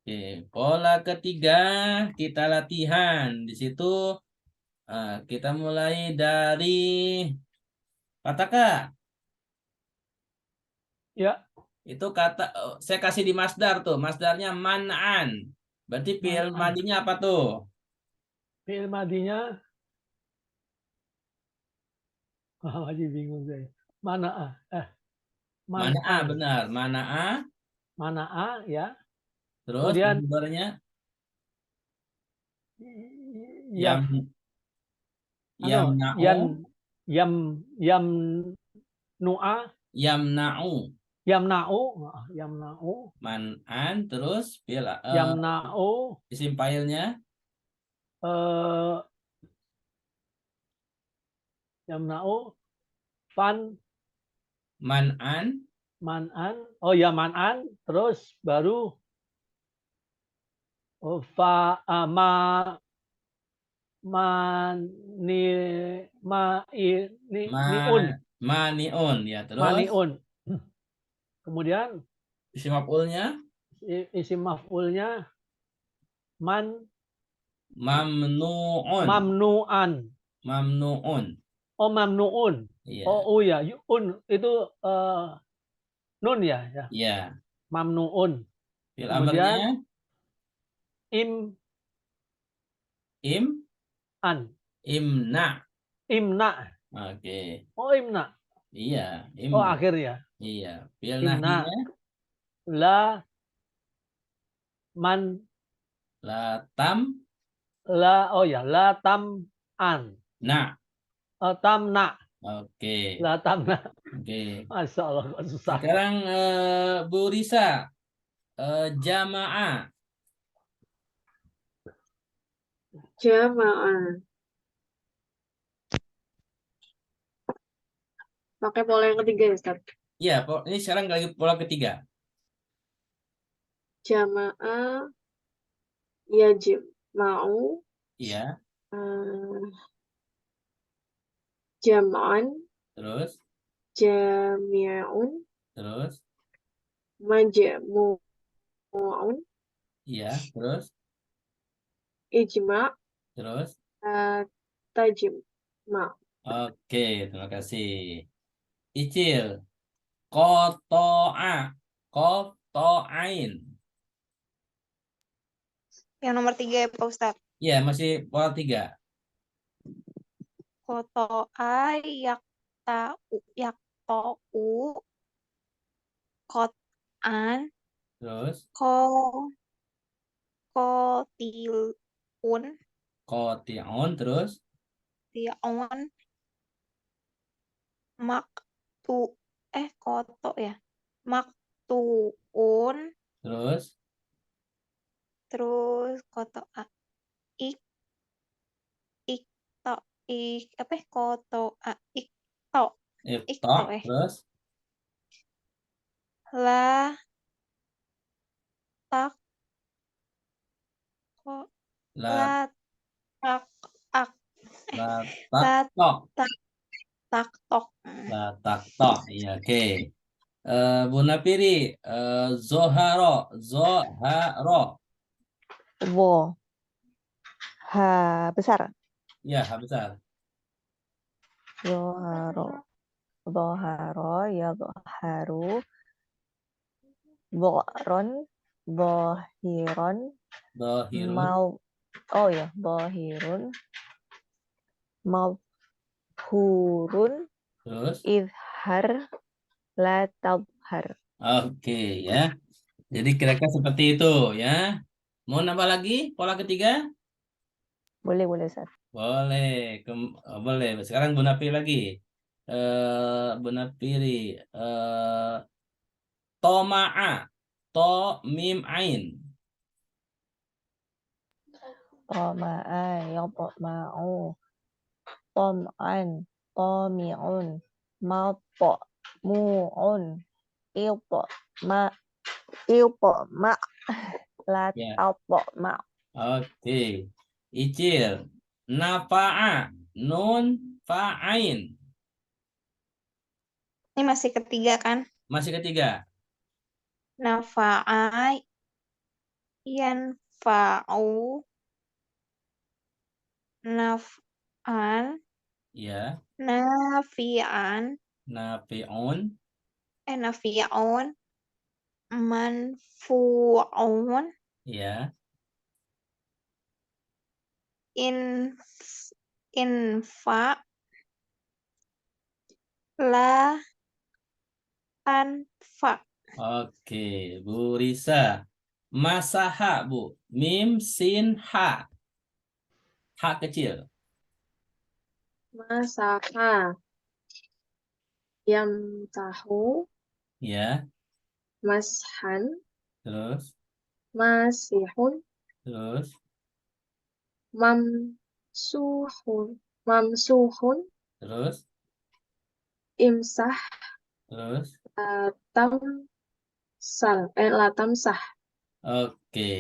Speaker 1: Oke, pola ketiga kita latihan. Di situ kita mulai dari kata Kak.
Speaker 3: Ya,
Speaker 1: Itu kata saya kasih di masdar tuh. Masdarnya man'an. Berarti fi'il
Speaker 3: man'an.
Speaker 1: madinya apa tuh?
Speaker 3: Fi'il madinya, lagi bingung saya. Mana'a.
Speaker 1: Man'a
Speaker 3: Man'an.
Speaker 1: benar. Mana'a.
Speaker 3: Mana'a ya.
Speaker 1: Terus
Speaker 3: Kemudian
Speaker 1: mudhari'nya
Speaker 3: yaf,
Speaker 1: yam
Speaker 3: ano,
Speaker 1: yamna'u
Speaker 3: yam nu'a,
Speaker 1: yamna'u
Speaker 3: yamna'u,
Speaker 1: man'an terus fi'il
Speaker 3: yamna'u,
Speaker 1: isim fa'ilnya
Speaker 3: eh, yamna'u, fan,
Speaker 1: man'an
Speaker 3: man'an, oh ya man'an, terus baru fa, ma, ni, ma,
Speaker 1: ma
Speaker 3: niun,
Speaker 1: mani'un ya, terus
Speaker 3: maniun. Kemudian
Speaker 1: isim maf'ulnya
Speaker 3: isim maf'ulnya man,
Speaker 1: mamnu'un
Speaker 3: mamnu'an.
Speaker 1: mamnu'un
Speaker 3: Oh, mamnu'un.
Speaker 1: iya
Speaker 3: Oh ya, un itu nun ya, ya.
Speaker 1: iya.
Speaker 3: Mamnu'un.
Speaker 1: Fi'il amarnya
Speaker 3: Kemudian im
Speaker 1: im
Speaker 3: an,
Speaker 1: imna.
Speaker 3: imna.
Speaker 1: Oke,
Speaker 3: Oh, imna.
Speaker 1: iya
Speaker 3: Oh,
Speaker 1: imna.
Speaker 3: akhir ya.
Speaker 1: Iya, fi'il
Speaker 3: Imna.
Speaker 1: nahyinya
Speaker 3: La man,
Speaker 1: latam
Speaker 3: la, oh ya, la tam an.
Speaker 1: na.
Speaker 3: Tamna.
Speaker 1: Oke
Speaker 3: La tamna.
Speaker 1: oke.
Speaker 3: Masya Allah, kok susah.
Speaker 1: Sekarang Bu Risa, jamaah.
Speaker 5: Jama'ah. Pakai pola yang ketiga ya, Ustaz.
Speaker 1: Iya, ini sekarang lagi pola ketiga.
Speaker 5: Jama'ah yajma'u
Speaker 1: Iya,
Speaker 5: eh, jam'an
Speaker 1: terus
Speaker 5: jami'un
Speaker 1: terus
Speaker 5: majmu'un
Speaker 1: iya, terus
Speaker 5: ijma'
Speaker 1: terus.
Speaker 5: tajma'.
Speaker 1: Oke, terima kasih. Icil, kotoa, kotoain.
Speaker 4: Yang nomor 3 ya Pak Ustadz.
Speaker 1: Iya, masih pola 3.
Speaker 4: Kotoa yaktau kot'an
Speaker 1: Terus
Speaker 4: ko kotilun
Speaker 1: kotion, terus
Speaker 4: tion maktu koto ya maktuun
Speaker 1: terus
Speaker 4: terus koto ik ikto apa koto ikto
Speaker 1: Iqta, terus
Speaker 4: la tak ko
Speaker 1: la
Speaker 4: la tak ak
Speaker 1: la
Speaker 4: la
Speaker 1: taktok,
Speaker 4: tak tak tok.
Speaker 1: la taktok. Iya, oke. Bu Napiri, Zoharo, Zoharo.
Speaker 2: Wo. Ha besar.
Speaker 1: Ya, ha besar.
Speaker 2: Zoharo. Zoharo. Ya zoharu. Zohron. Zohiron.
Speaker 1: Dohirun,
Speaker 2: Mau. Oh ya. Zohirun. Mabhurun.
Speaker 1: terus.
Speaker 2: Izhar. La tabhar.
Speaker 1: Oke, ya. Jadi kira-kira seperti itu, ya. Mau nambah lagi pola ketiga?
Speaker 2: Boleh, Ustaz.
Speaker 1: Boleh, boleh. Sekarang Bu Napiri lagi. Bu Napiri, toma'a, to mim ain.
Speaker 2: Toma'a. Yatma'u. Tom'an. Tomi'un. Matmu'un. Ma. Ma. La
Speaker 1: Ya,
Speaker 2: ma.
Speaker 1: oke. Icil, nafa'a, nun fa'ain.
Speaker 4: Ini masih ketiga kan?
Speaker 1: Masih ketiga.
Speaker 4: Nafa'a yanfa'u naf'an
Speaker 1: Ya,
Speaker 4: nafi'an
Speaker 1: nafi'un.
Speaker 4: nafi'un manfu'un
Speaker 1: Ya,
Speaker 4: infa la anfa.
Speaker 1: oke. Bu Risa, masaha, Bu. Mim, sin, ha. Ha kecil.
Speaker 5: Masaha. Yamsahu.
Speaker 1: Ya,
Speaker 5: Mashan.
Speaker 1: terus,
Speaker 5: Masihun.
Speaker 1: terus.
Speaker 5: Mamsuhun. Mamsuhun.
Speaker 1: Terus,
Speaker 5: Imsah.
Speaker 1: terus.
Speaker 5: Latamsah.
Speaker 1: Oke.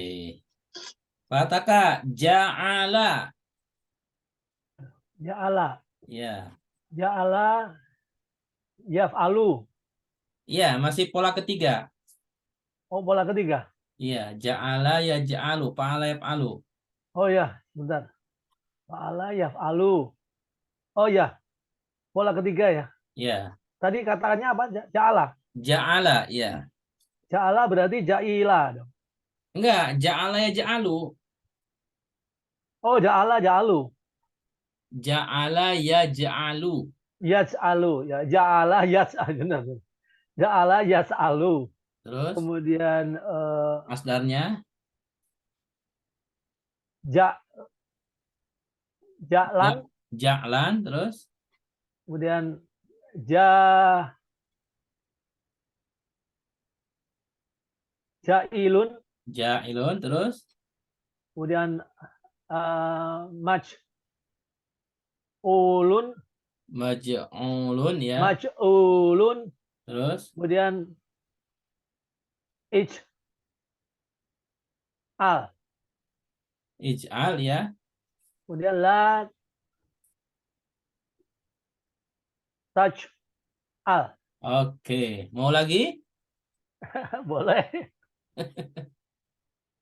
Speaker 1: Pataka, ja'ala.
Speaker 3: Ja'ala.
Speaker 1: Ya.
Speaker 3: Ja'ala yaf'alu.
Speaker 1: Ya, masih pola ketiga.
Speaker 3: Oh, bola ketiga.
Speaker 1: Iya, ja'ala ya ja'alu, fa'ala yaf'alu.
Speaker 3: Oh ya, bentar. Fa'ala yaf'alu. Oh ya, bola ketiga ya.
Speaker 1: Ya,
Speaker 3: Tadi katakannya apa? Ja'ala.
Speaker 1: ja'ala, ya.
Speaker 3: Ja'ala berarti ja'ila dong.
Speaker 1: Enggak, ja'ala ya ja'alu.
Speaker 3: Oh, ja'ala ja'alu.
Speaker 1: Ja'ala ya ja'alu.
Speaker 3: Yas'alu. Ya, ja'ala yas'alu. Benar. Ja'ala yas'alu.
Speaker 1: Terus,
Speaker 3: Kemudian
Speaker 1: masdarnya,
Speaker 3: ja ja'lan.
Speaker 1: ja'lan, terus.
Speaker 3: Kemudian ja'ilun.
Speaker 1: Ja'ilun, terus.
Speaker 3: Kemudian maj'ulun.
Speaker 1: Maj'ulun, ya.
Speaker 3: Maj'ulun.
Speaker 1: Terus,
Speaker 3: Kemudian ij'al.
Speaker 1: ij'al, ya.
Speaker 3: Kemudian la taj'al.
Speaker 1: Oke, mau lagi?
Speaker 3: Boleh.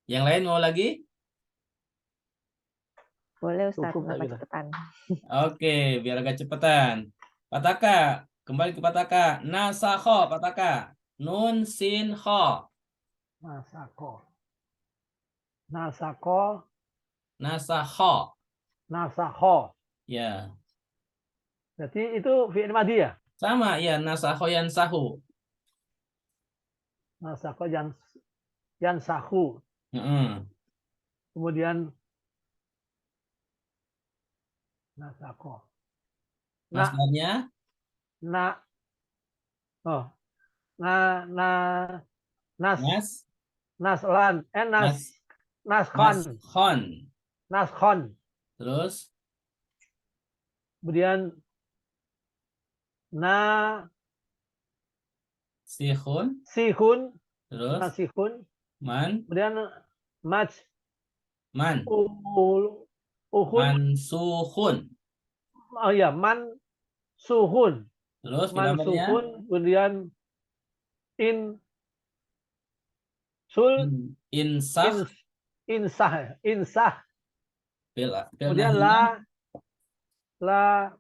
Speaker 1: Yang lain mau lagi?
Speaker 2: Boleh, Ustaz.
Speaker 3: Cukup
Speaker 2: Nambah
Speaker 3: kita.
Speaker 2: cepetan.
Speaker 1: Oke, biar agak cepetan. Pataka, kembali ke Pataka. Nasakho, Pataka. Nun, sin, kho.
Speaker 3: Nasako. Nasako.
Speaker 1: Nasakho.
Speaker 3: Nasakho.
Speaker 1: Ya,
Speaker 3: Jadi itu fi'il madhi ya?
Speaker 1: sama ya. Nasakho yan sahu.
Speaker 3: Nasako yang sahu. Kemudian nasako.
Speaker 1: Masdarnya?
Speaker 3: Na oh na nas
Speaker 1: Nas,
Speaker 3: naslan
Speaker 1: nas,
Speaker 3: naskhon
Speaker 1: naskhon.
Speaker 3: naskhon.
Speaker 1: Terus,
Speaker 3: Kemudian
Speaker 1: Sihun.
Speaker 3: nasihun,
Speaker 1: Terus
Speaker 3: nasihun.
Speaker 1: man.
Speaker 3: Kemudian
Speaker 1: Man.
Speaker 3: uhun.
Speaker 1: Mansuhun.
Speaker 3: Oh ya, mansuhun.
Speaker 1: Terus fil amarnya
Speaker 3: Mansuhun. Kemudian
Speaker 1: insah.
Speaker 3: insah.
Speaker 1: Fil
Speaker 3: Kemudian
Speaker 1: nahinya
Speaker 3: la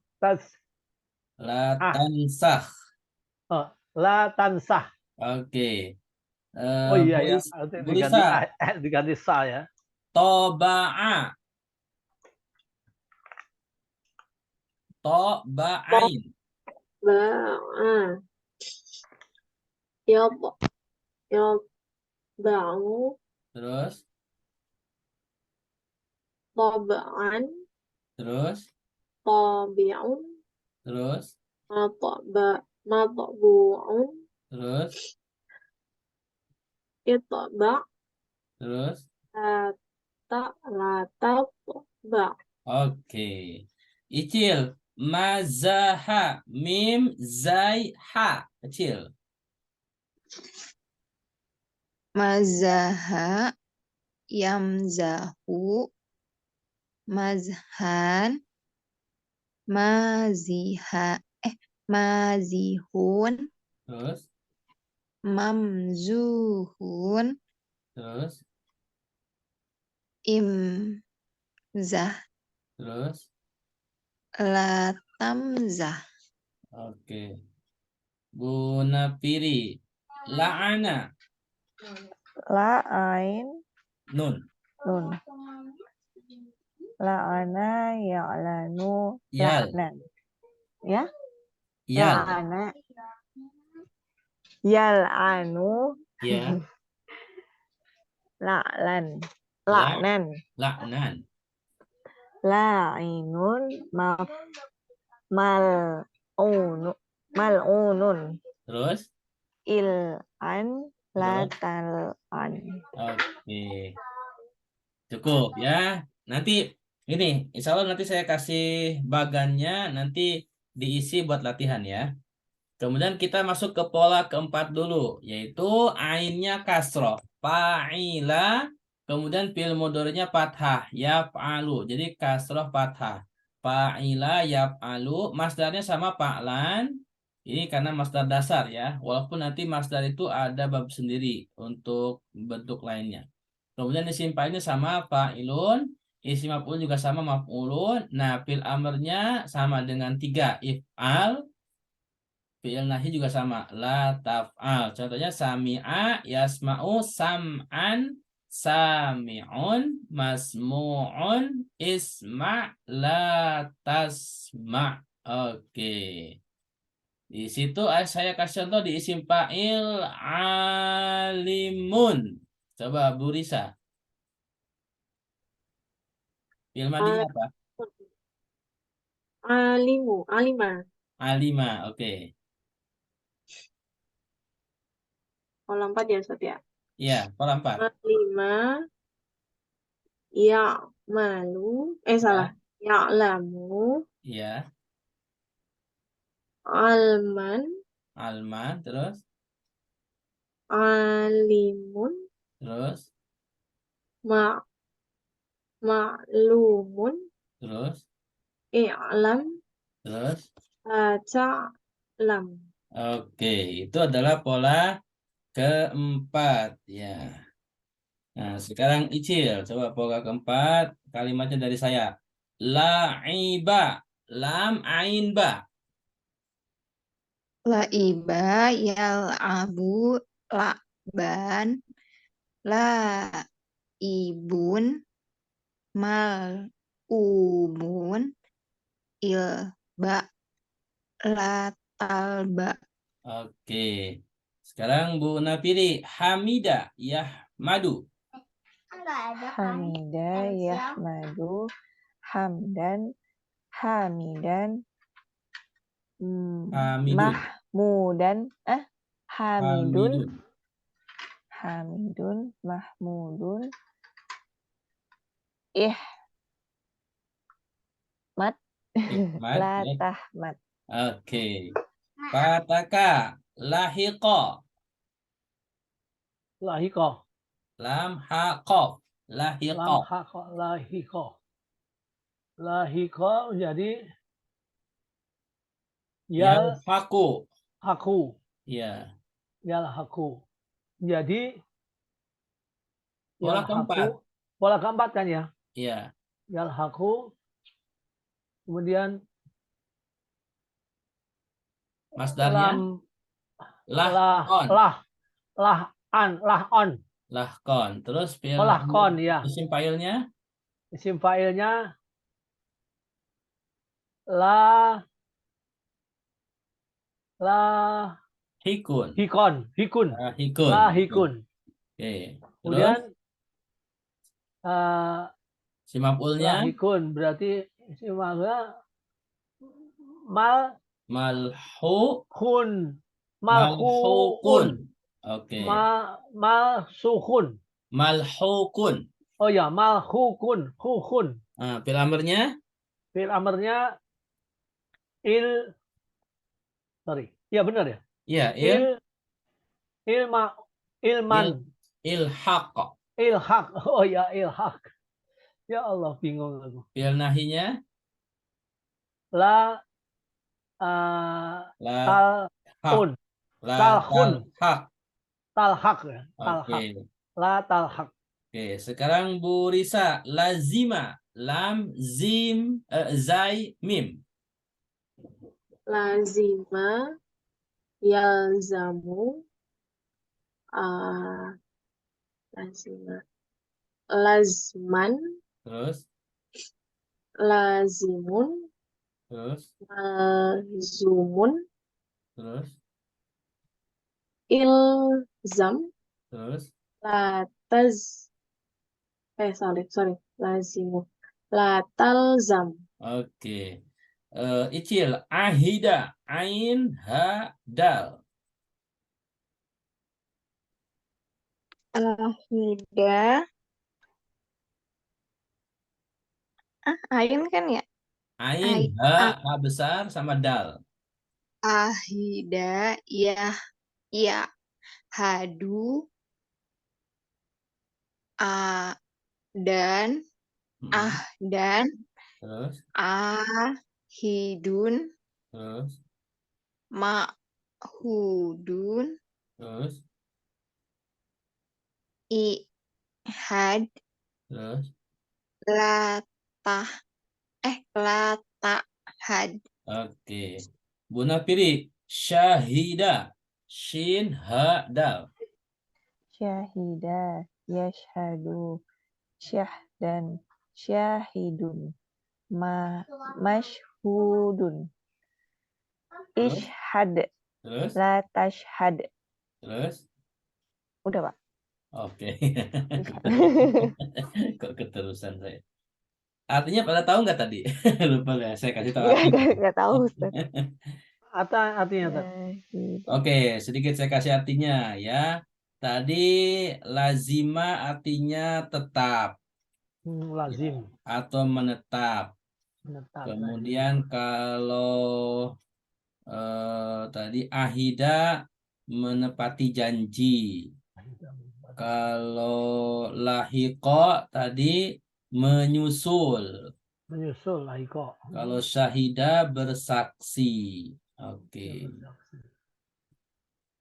Speaker 1: la tansah.
Speaker 3: tansah.
Speaker 1: Oke.
Speaker 3: Oh iya ya, diganti
Speaker 1: Bulisa.
Speaker 3: diganti sa ya.
Speaker 1: Toba'a. Toba'ain.
Speaker 5: Ba'a. Yab. Ba'u.
Speaker 1: Terus.
Speaker 5: Taba'an.
Speaker 1: Terus.
Speaker 5: Tabi'un.
Speaker 1: Terus.
Speaker 5: Matbu'un.
Speaker 1: Terus.
Speaker 5: Itba'.
Speaker 1: Terus.
Speaker 5: Lataba'.
Speaker 1: Oke. Icil. Mazaha. Mim. Zai. Ha. Kecil.
Speaker 4: Mazaha, yamzahu, mazhan, mazihun,
Speaker 1: Terus.
Speaker 4: mamzuhun,
Speaker 1: Terus.
Speaker 4: imzah,
Speaker 1: Terus.
Speaker 4: latamzah.
Speaker 1: Oke. Bu Napiri. La'ana.
Speaker 2: La ain
Speaker 1: Nun.
Speaker 2: nun. La'ana ya'lanu
Speaker 1: Yal.
Speaker 2: la'nan. Ya?
Speaker 1: Yal.
Speaker 2: La'ana yal'anu
Speaker 1: Ya.
Speaker 2: la'lan.
Speaker 1: La.
Speaker 2: La'nan.
Speaker 1: La'nan.
Speaker 2: La'inun mal'unu mal'unun.
Speaker 1: Terus.
Speaker 2: Il'an
Speaker 1: Terus.
Speaker 2: latal'an.
Speaker 1: Oke. Cukup ya. Nanti ini, insya Allah nanti saya kasih bagannya, nanti diisi buat latihan ya. Kemudian kita masuk ke pola keempat dulu, yaitu ainnya kasroh, fa'ila, kemudian fi'il mudhari'nya fathah, yaf'alu. Jadi kasroh fathah, fa'ila yaf'alu, masdarnya sama fa'lan. Ini karena masdar dasar ya. Walaupun nanti masdar itu ada bab sendiri untuk bentuk lainnya. Kemudian isim fa'ilnya sama fa'ilun, isim maf'ul juga sama maf'ulun. Nah, fil amrnya sama dengan 3, if'al. Fi'il nahi juga sama, la taf'al. Contohnya sami'a yasma'u sam'an, sami'un masmu'un, isma' la tasma'. Oke. Di situ saya kasih contoh di isim fa'il alimun. Coba Bu Risa. Fi'il madinya apa?
Speaker 5: Alima.
Speaker 1: Alima. Oke.
Speaker 5: Pola 4 ya, Ustaz ya.
Speaker 1: Iya, pola 4.
Speaker 5: Alima. Ya'malu. Salah. Ya'lamu.
Speaker 1: Iya,
Speaker 5: Alman.
Speaker 1: alman terus
Speaker 5: Alimun.
Speaker 1: terus
Speaker 5: Ma Ma'lumun.
Speaker 1: terus
Speaker 5: I'lam.
Speaker 1: terus.
Speaker 5: Ta'lam.
Speaker 1: Oke, itu adalah pola keempat ya. Nah, sekarang Icil, coba pola keempat, kalimatnya dari saya. La'iba, lam ain ba.
Speaker 4: Laiba, yal'abu, la'ban, la'ibun, mal'umun, ilba, latalba.
Speaker 1: Oke. Sekarang Bu Napiri, Hamida, Yahmadu.
Speaker 2: Hamida yahmadu hamdan hamidan
Speaker 1: Hamidun.
Speaker 2: mahmudan hamidun
Speaker 1: Hamidun.
Speaker 2: hamidun mahmudun
Speaker 1: Hikmat.
Speaker 2: La
Speaker 1: Ya.
Speaker 2: tahmat.
Speaker 1: Oke. Fataka. Lahiqa.
Speaker 3: Lahiko.
Speaker 1: Lam ha qaf.
Speaker 3: Lam
Speaker 1: Lahiqa.
Speaker 3: hako. Lahiko. Lahiko jadi yal
Speaker 1: Yalhaqu.
Speaker 3: haku.
Speaker 1: Ya.
Speaker 3: Yal haku. Jadi
Speaker 1: Pola
Speaker 3: yal
Speaker 1: keempat.
Speaker 3: haku. Pola keempat kan ya.
Speaker 1: Ya.
Speaker 3: Yal haku. Kemudian
Speaker 1: Masdarnya
Speaker 3: lam
Speaker 1: lahqon.
Speaker 3: lah on.
Speaker 1: Lahqon. Terus fi'il
Speaker 3: Oh, lahqon, ya.
Speaker 1: isim fa'ilnya
Speaker 3: Isim fa'ilnya la
Speaker 1: hikun.
Speaker 3: hikun.
Speaker 1: Hikun.
Speaker 3: Lahikun.
Speaker 1: Oke. Terus
Speaker 3: Kemudian eh,
Speaker 1: si maf'ulnya
Speaker 3: lahikun berarti isim fa'ilnya mal
Speaker 1: malhu
Speaker 3: kun
Speaker 1: malhukun.
Speaker 3: malhukun
Speaker 1: Oke.
Speaker 3: malsukun.
Speaker 1: Malhukun.
Speaker 3: Oh ya, malhukun, hukun.
Speaker 1: Nah, fi'il amarnya
Speaker 3: Fi'il amarnya sorry. Ya benar ya.
Speaker 1: ya
Speaker 3: Ilman.
Speaker 1: ilhaq.
Speaker 3: Ilhaq. Oh ya, ilhaq. Ya Allah, bingung aku.
Speaker 1: Fi'il nahinya
Speaker 3: La
Speaker 1: la
Speaker 3: talhun.
Speaker 1: la
Speaker 3: Talhun.
Speaker 1: talhaq.
Speaker 3: Talhaq ya.
Speaker 1: Oke.
Speaker 3: Talhaq. La talhaq.
Speaker 1: Oke, sekarang Bu Risa, lazima, lam, zim, zai, mim.
Speaker 5: Lazima. Yalzamu. ah, lazima. Lazman.
Speaker 1: Terus,
Speaker 5: Lazimun.
Speaker 1: terus,
Speaker 5: Malzumun.
Speaker 1: terus,
Speaker 5: Ilzam.
Speaker 1: terus.
Speaker 5: Sorry. Lazimun. Latalzam.
Speaker 1: Oke. Icil, ahida, ain, ha, dal.
Speaker 4: Ahida. Ain kan ya?
Speaker 1: Ain, ha besar sama dal.
Speaker 4: Ahida. Ya. Ya. Hadu. Dan.
Speaker 1: Hmm,
Speaker 4: Dan.
Speaker 1: Terus,
Speaker 4: Ahidun.
Speaker 1: terus,
Speaker 4: Mahudun.
Speaker 1: terus,
Speaker 4: Ihad.
Speaker 1: terus.
Speaker 4: Latah. Latahad.
Speaker 1: Oke. Bu Nafiri, syahida, shin, ha, dal.
Speaker 2: Syahida. Yashhadu. Syahdan. Syahidun. Mashhudun.
Speaker 1: Terus,
Speaker 2: Ishhad.
Speaker 1: terus,
Speaker 2: La tashhad.
Speaker 1: terus.
Speaker 2: Udah, Pak.
Speaker 1: Oke.
Speaker 2: Ishhad.
Speaker 1: Kok keterusan saya. Artinya pada tahu nggak tadi? Lupa nggak? Saya kasih tahu artinya.
Speaker 2: Nggak tahu, Ustaz.
Speaker 3: Artinya Ustaz.
Speaker 2: Syahid.
Speaker 1: Oke, sedikit saya kasih artinya ya. Tadi lazima artinya tetap
Speaker 3: Lazim.
Speaker 1: atau menetap.
Speaker 3: Menetap.
Speaker 1: Kemudian kalau tadi ahida menepati janji. Kalau lahiqo tadi menyusul.
Speaker 3: Menyusul lahiko.
Speaker 1: Kalau syahida bersaksi. Oke.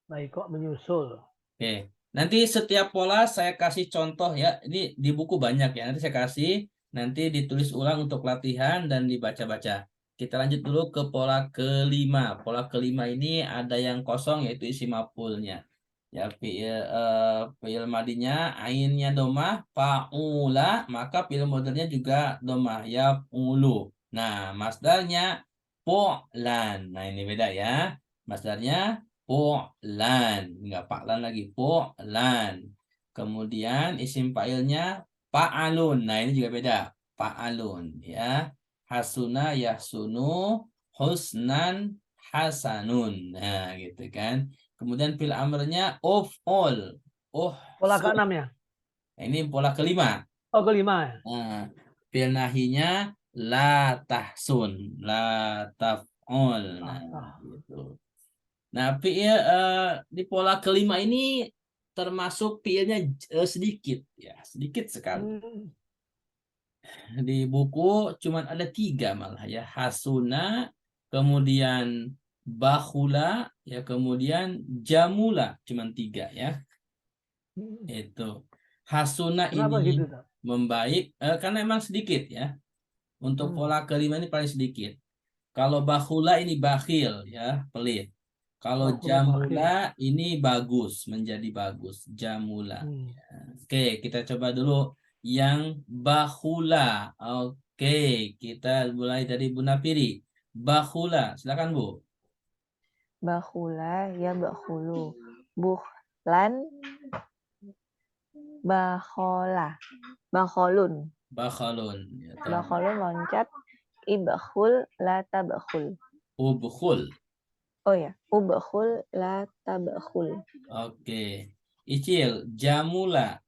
Speaker 3: Lahiko menyusul.
Speaker 1: Oke. Nanti setiap pola saya kasih contoh ya. Ini di buku banyak ya. Nanti saya kasih. Nanti ditulis ulang untuk latihan dan dibaca-baca. Kita lanjut dulu ke pola kelima. Pola kelima ini ada yang kosong yaitu isi maf'ulnya. Ya, fi'il madinya ainnya domah, fa'ula, maka fi'il mudhari'nya juga domah, ya ulu. Nah, masdarnya pu'lan. Nah, ini beda ya. Masdarnya pu'lan, enggak pa'lan lagi, pu'lan. Kemudian isim fa'ilnya fa'alun. Nah, ini juga beda. Fa'alun ya. Hasuna yahsunu, husnan hasanun. Nah, gitu kan. Kemudian fil amrnya uf'ul.
Speaker 3: Pola ke-6 ya?
Speaker 1: Nah, ini pola kelima.
Speaker 3: Oh, kelima ya?
Speaker 1: Nah, fil nahinya La tahsun, la taf'ul. Nah, gitu. Nah, fi'il di pola kelima ini termasuk fi'ilnya sedikit ya, sedikit sekali.
Speaker 3: Hmm.
Speaker 1: Di buku cuman ada 3 malah ya. Hasuna, kemudian bakhula, ya kemudian jamula cuman 3 ya.
Speaker 3: Hmm.
Speaker 1: Itu. Hasuna
Speaker 3: Kenapa
Speaker 1: ini
Speaker 3: gitu, Ustaz?
Speaker 1: membaik karena emang sedikit ya. Untuk
Speaker 3: Hmm.
Speaker 1: pola kelima ini paling sedikit. Kalau bakhula ini bakhil ya, pelit. Kalau
Speaker 3: Bakhula bakhil.
Speaker 1: jamula ini bagus, menjadi bagus. Jamula.
Speaker 3: Hmm.
Speaker 1: Oke, kita coba dulu yang bakhula. Oke, kita mulai dari Bu Nafiri. Bakhula, silakan Bu.
Speaker 2: Bakhula ya bakhulu. Bukhlan bakhola. Bakholun.
Speaker 1: Bakhalun. Ya,
Speaker 2: Bakholun loncat. Ibakhul la tabakhul.
Speaker 1: ubkhul.
Speaker 2: Oh ya, ubakhul la tabakhul.
Speaker 1: Oke. Icil, jamula.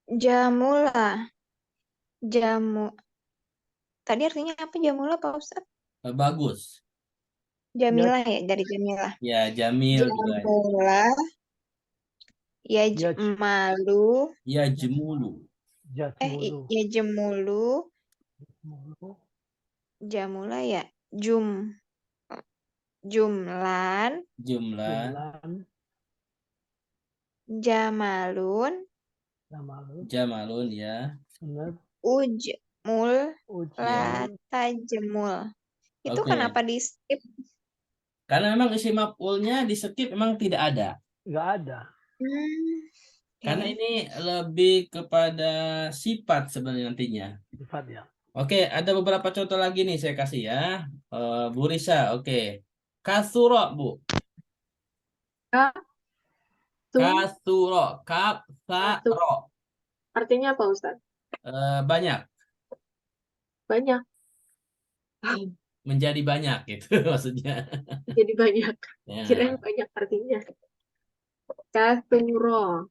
Speaker 4: Jamula. Jamu. Tadi artinya apa jamula, Pak Ustadz?
Speaker 1: Bagus.
Speaker 4: Jamilah ya, dari Jamilah.
Speaker 1: Ya, jamil juga.
Speaker 4: Jamula.
Speaker 3: Yaj-
Speaker 4: Yajmalu.
Speaker 1: Ya, jemulu.
Speaker 3: Jatmulu.
Speaker 4: Yajmulu.
Speaker 3: Mulu.
Speaker 4: Jamula ya. Jumlan.
Speaker 1: Jumlah.
Speaker 3: Jumlan.
Speaker 4: Jamalun.
Speaker 3: Jamalu.
Speaker 1: Jamalun ya.
Speaker 3: Benar.
Speaker 4: Ujmul.
Speaker 3: Ujian.
Speaker 4: Latajmul. Itu
Speaker 1: Oke.
Speaker 4: kenapa di skip?
Speaker 1: Karena memang isi maf'ulnya di skip memang tidak ada.
Speaker 3: Nggak ada.
Speaker 1: Karena
Speaker 4: Oke.
Speaker 1: ini lebih kepada sifat sebenarnya nantinya.
Speaker 3: Sifat ya.
Speaker 1: Oke, ada beberapa contoh lagi nih saya kasih ya. Bu Risa, oke. Kasuro, Bu.
Speaker 5: Kasum.
Speaker 1: Kasuro, kasaro.
Speaker 5: Artinya apa, Ustaz?
Speaker 1: Banyak,
Speaker 5: Banyak.
Speaker 1: menjadi banyak gitu maksudnya.
Speaker 5: Jadi banyak.
Speaker 1: Ya.
Speaker 5: Kirain banyak artinya. Kasuro.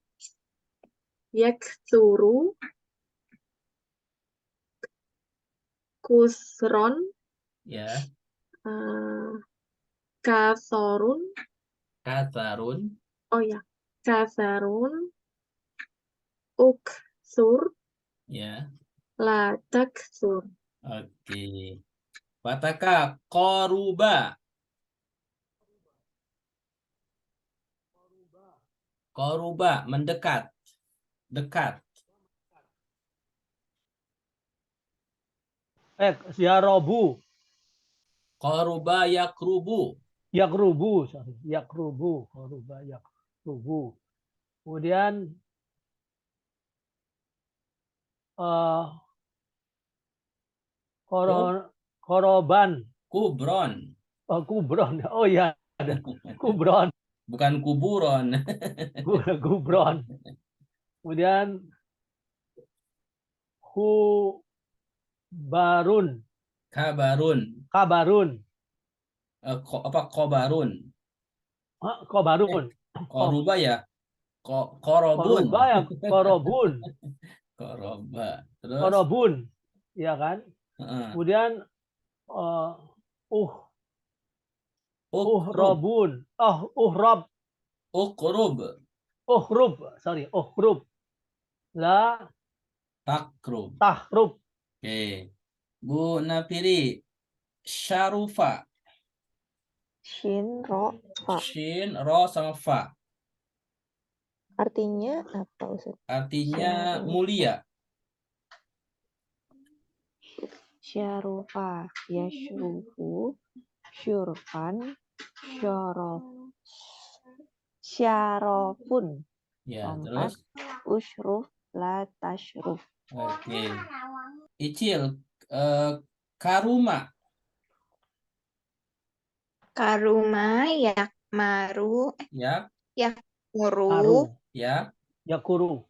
Speaker 5: Yaksuru. Kusron.
Speaker 1: Ya,
Speaker 5: Kasorun.
Speaker 1: kasarun.
Speaker 5: Oh ya. Kasarun. Uksur.
Speaker 1: Ya,
Speaker 5: La taksur.
Speaker 1: oke. Pataka koruba. Koruba, mendekat. Dekat.
Speaker 3: Yarobu.
Speaker 1: Koruba yakrubu.
Speaker 3: Yakrubu. Sorry. Yakrubu. Koruba yakrubu. Kemudian koroban.
Speaker 1: Kubron.
Speaker 3: Oh, kubron. Oh ya, ada. Kubron.
Speaker 1: Bukan kuburon.
Speaker 3: Kubron. Kemudian hubarun.
Speaker 1: Kabarun.
Speaker 3: Kabarun.
Speaker 1: Kobarun.
Speaker 3: Kobarun.
Speaker 1: Koruba ya. Korobun.
Speaker 3: Koruba ya korobun.
Speaker 1: Koroba. Terus.
Speaker 3: Korobun. Ya kan?
Speaker 1: Heeh.
Speaker 3: Kemudian
Speaker 1: Ukrub.
Speaker 3: uhrobun. Uhrob.
Speaker 1: Ukrub.
Speaker 3: Uhrub. Sorry. Uhrub. La
Speaker 1: Takrub.
Speaker 3: tahrub.
Speaker 1: Oke. Bu Nafiri. Syarufa.
Speaker 2: Shin ro fa.
Speaker 1: Shin, ro, sama fa.
Speaker 2: Artinya apa Ustaz?
Speaker 1: Artinya
Speaker 2: Syaru-
Speaker 1: mulia.
Speaker 2: Syarufa yashrufu syurfan syaraf syarafun.
Speaker 1: Ya,
Speaker 2: Empat,
Speaker 1: terus.
Speaker 2: ushruf la tashruf.
Speaker 1: Oke. Icil. Karuma.
Speaker 4: Karuma yakmaru.
Speaker 1: Ya.
Speaker 4: Yakmuru.
Speaker 3: Karu.
Speaker 1: Ya.
Speaker 3: Yakuru.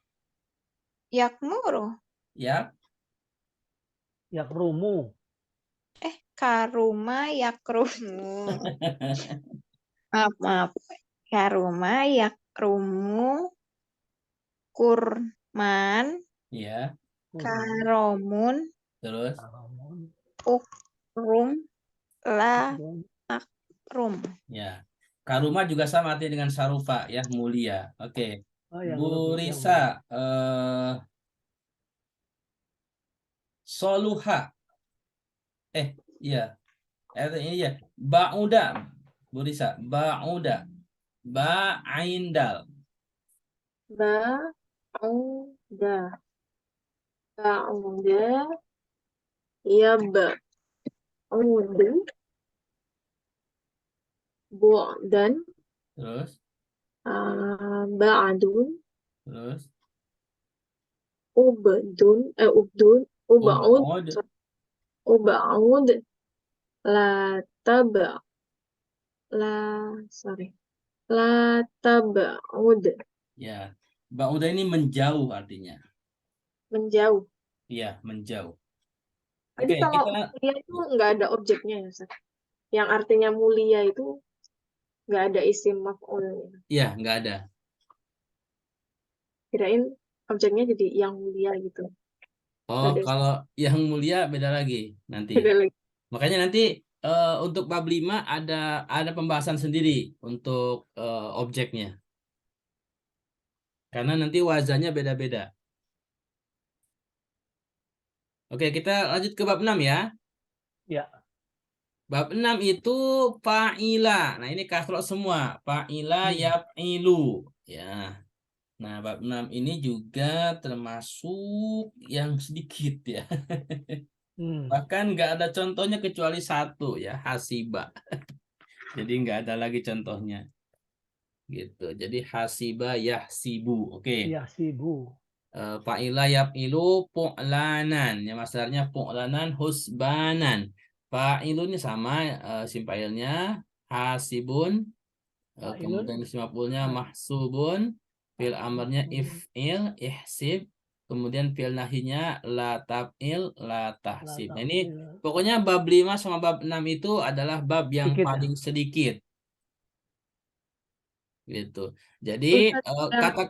Speaker 4: Yakmuru.
Speaker 1: Ya.
Speaker 3: Yakrumu.
Speaker 4: Karuma yakrumu. Maaf. Karuma yakrumu. Kurman.
Speaker 1: Ya.
Speaker 4: Karomun.
Speaker 1: Terus
Speaker 3: Karumun.
Speaker 4: ukrum,
Speaker 3: Ukrum.
Speaker 4: rum.
Speaker 1: ya. Karuma juga sama artinya dengan sarufa ya, mulia. Oke.
Speaker 3: Oh, yang
Speaker 1: Bu
Speaker 3: huruf yang
Speaker 1: Risa, soluha. Iya. Ini ya. Ba'uda. Bu Risa, ba'uda. Ba'indal.
Speaker 5: Ba'uda. Ba'uda. Yab'udu. Bu'dan.
Speaker 1: Terus,
Speaker 5: Ba'dun.
Speaker 1: terus.
Speaker 5: Ubdun. Ubdun. Ub'ud.
Speaker 1: Ub'ud.
Speaker 5: Ub'ud. La taba. Sorry. La tab'ud.
Speaker 1: Ya. Ba'uda ini menjauh artinya.
Speaker 5: Menjauh.
Speaker 1: Iya, menjauh.
Speaker 5: Jadi
Speaker 1: Oke,
Speaker 5: kalau
Speaker 1: kita
Speaker 5: mulia itu nggak ada objeknya ya, Ustaz? Yang artinya mulia itu nggak ada isim maf'ulnya.
Speaker 1: ya nggak ada.
Speaker 5: Kirain objeknya jadi yang mulia gitu.
Speaker 1: Oh,
Speaker 5: Nggak ada
Speaker 1: kalau yang mulia beda lagi nanti.
Speaker 5: beda lagi.
Speaker 1: Makanya nanti untuk bab 5 ada pembahasan sendiri untuk objeknya. Karena nanti wazannya beda-beda. Oke, kita lanjut ke bab 6 ya.
Speaker 3: Ya.
Speaker 1: Bab 6 itu fa'ila. Nah, ini kasroh semua. Fa'ila yaf'ilu. Ya. Nah, bab 6 ini juga termasuk yang sedikit ya. Bahkan nggak ada contohnya kecuali satu ya, hasiba. Jadi nggak ada lagi contohnya. Gitu. Jadi hasiba yahsibu. Oke.
Speaker 3: Ya, sibu.
Speaker 1: Fa'ila yaf'ilu pu'lanan. Ya, masdarnya pu'lanan husbanan. Fa'ilun ini sama isim fa'ilnya hasibun. Kemudian isim maf'ulnya mahsubun. Fi'il amarnya if'il, ihsib. Kemudian fi'il nahinya la taf'il, la tahsib. Nah, ini pokoknya bab 5 sama bab 6 itu adalah bab yang
Speaker 3: Sedikit, ya?
Speaker 1: paling sedikit. Gitu. Jadi
Speaker 5: Ustaz,
Speaker 1: kata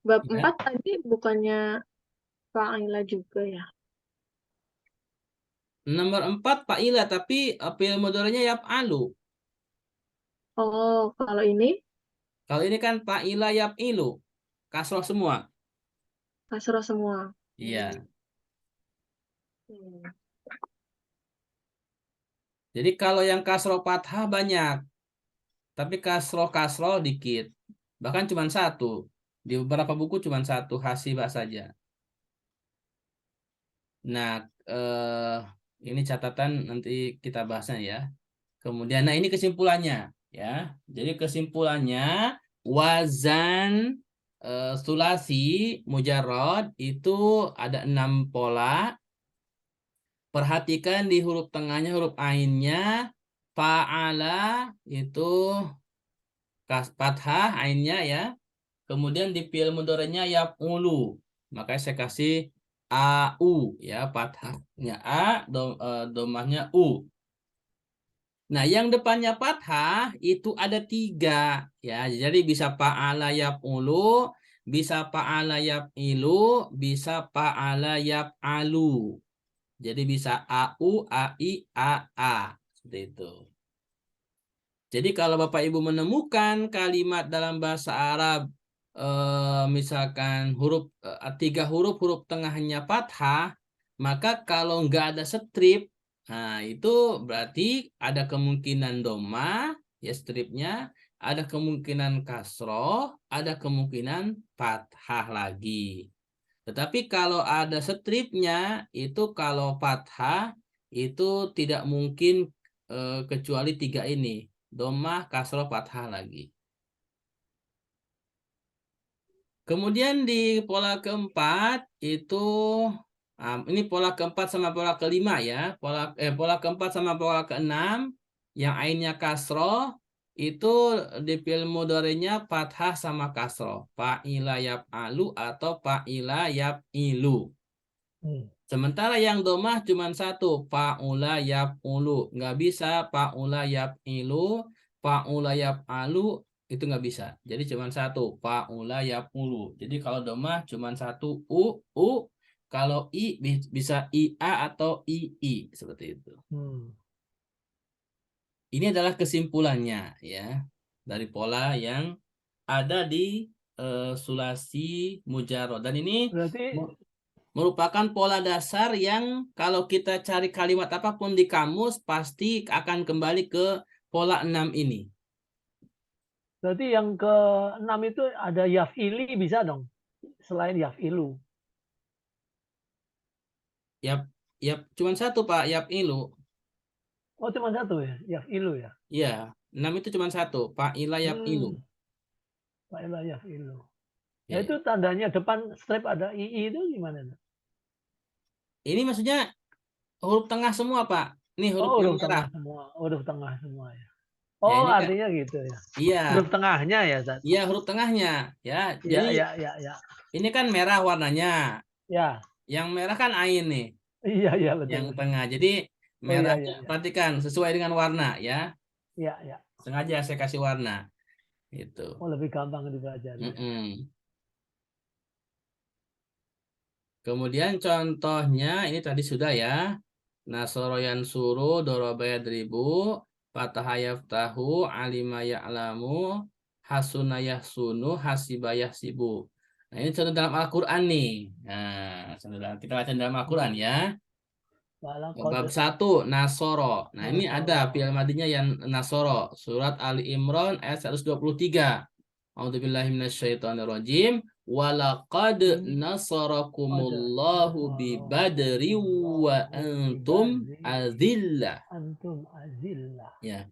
Speaker 5: bab
Speaker 1: ya,
Speaker 5: 4 tadi bukannya fa'ila juga ya?
Speaker 1: nomor 4 fa'ila tapi fi'il mudhari'nya yaf'alu.
Speaker 5: Oh, kalau ini
Speaker 1: Kalau ini kan fa'ila yaf'ilu. Kasroh semua.
Speaker 5: kasroh semua.
Speaker 1: Iya.
Speaker 5: Hmm.
Speaker 1: Jadi kalau yang kasroh fathah banyak. Tapi kasroh dikit. Bahkan cuma satu. Di beberapa buku cuma satu hasibah saja. Nah, ini catatan nanti kita bahasnya ya. Kemudian, nah ini kesimpulannya ya. Jadi kesimpulannya wazan sulasi mujarrad itu ada 6 pola. Perhatikan di huruf tengahnya huruf ainnya. Fa'ala itu fathah ainnya ya. Kemudian di fi'il mudhari'nya yaf'ulu. Makanya saya kasih AU ya, fathahnya A, domahnya U. Nah, yang depannya fathah itu ada 3 ya. Jadi bisa fa'ala yaf'ulu, bisa fa'ala yaf'ilu, bisa fa'ala yaf'alu. Jadi bisa AU, AI, AA. Seperti itu. Jadi kalau Bapak Ibu menemukan kalimat dalam bahasa Arab misalkan 3 huruf tengahnya fathah, maka kalau nggak ada strip, nah itu berarti ada kemungkinan doma ya stripnya, ada kemungkinan kasroh, ada kemungkinan fathah lagi. Tetapi kalau ada stripnya itu kalau fathah itu tidak mungkin kecuali 3 ini. Domah, kasroh, fathah lagi. Kemudian di pola keempat itu ini pola keempat sama pola kelima ya. Pola keempat sama pola keenam yang ainnya kasroh itu di fi'il mudhari'nya fathah sama kasroh. Fa'ila yaf'alu atau fa'ila yaf'ilu. Sementara yang domah cuma satu, fa'ula yaf'ulu. Nggak bisa fa'ula yaf'ilu, fa'ula yaf'alu, itu nggak bisa. Jadi cuma satu, fa'ula yaf'ulu. Jadi kalau domah cuma satu, u. Kalau I bisa IA atau II seperti itu. Ini adalah kesimpulannya ya dari pola yang ada di sulasi mujarrad, dan ini
Speaker 3: Berarti
Speaker 1: merupakan pola dasar yang kalau kita cari kalimat apapun di kamus pasti akan kembali ke pola 6 ini.
Speaker 3: berarti yang ke-6 itu ada yaf'ili bisa dong selain yaf'ilu.
Speaker 1: Yap, cuman satu Pak, yaf'ilu.
Speaker 3: Oh, cuma satu ya, yaf'ilu ya.
Speaker 1: Ya, 6 itu cuma satu, fa'ila yaf'ilu.
Speaker 3: Fa'ila yaf'ilu. Nah,
Speaker 1: Ya.
Speaker 3: itu tandanya depan strip ada II itu gimana?
Speaker 1: Ini maksudnya huruf tengah semua, Pak. Nih huruf
Speaker 3: Oh,
Speaker 1: yang
Speaker 3: huruf
Speaker 1: merah.
Speaker 3: tengah semua. Huruf tengah semua ya.
Speaker 1: Ya,
Speaker 3: Oh,
Speaker 1: ini Kak.
Speaker 3: artinya gitu ya.
Speaker 1: Iya.
Speaker 3: Huruf tengahnya ya, Zat.
Speaker 1: Iya, huruf tengahnya. Ya,
Speaker 3: Ya,
Speaker 1: jadi
Speaker 3: ya.
Speaker 1: ini kan merah warnanya.
Speaker 3: Ya.
Speaker 1: Yang merah kan ain nih.
Speaker 3: Iya, betul.
Speaker 1: Yang
Speaker 3: betul.
Speaker 1: tengah. Jadi
Speaker 3: Oh, iya,
Speaker 1: merahnya
Speaker 3: iya.
Speaker 1: perhatikan sesuai dengan warna ya.
Speaker 3: Ya.
Speaker 1: Sengaja saya kasih warna. Itu.
Speaker 3: Oh, lebih gampang dipelajari.
Speaker 1: Kemudian contohnya ini tadi sudah ya. Nasoro yansuru, doroba yadribu, fataha yaftahu, alima ya'lamu, hasuna yahsunu, hasiba yahsibu. Nah, ini contoh dalam Al-Qur'an nih. Nah, kita baca dalam Al-Qur'an ya. Bab 1 Nasoro. Nah, ini ada fi'il madinya yang Nasoro. Surat Ali Imran ayat 123. A'udzubillahi minasyaitonirrajim. Walaqad nasarakumullahu bi badri wa antum azillah.
Speaker 3: Antum azillah.
Speaker 1: Ya.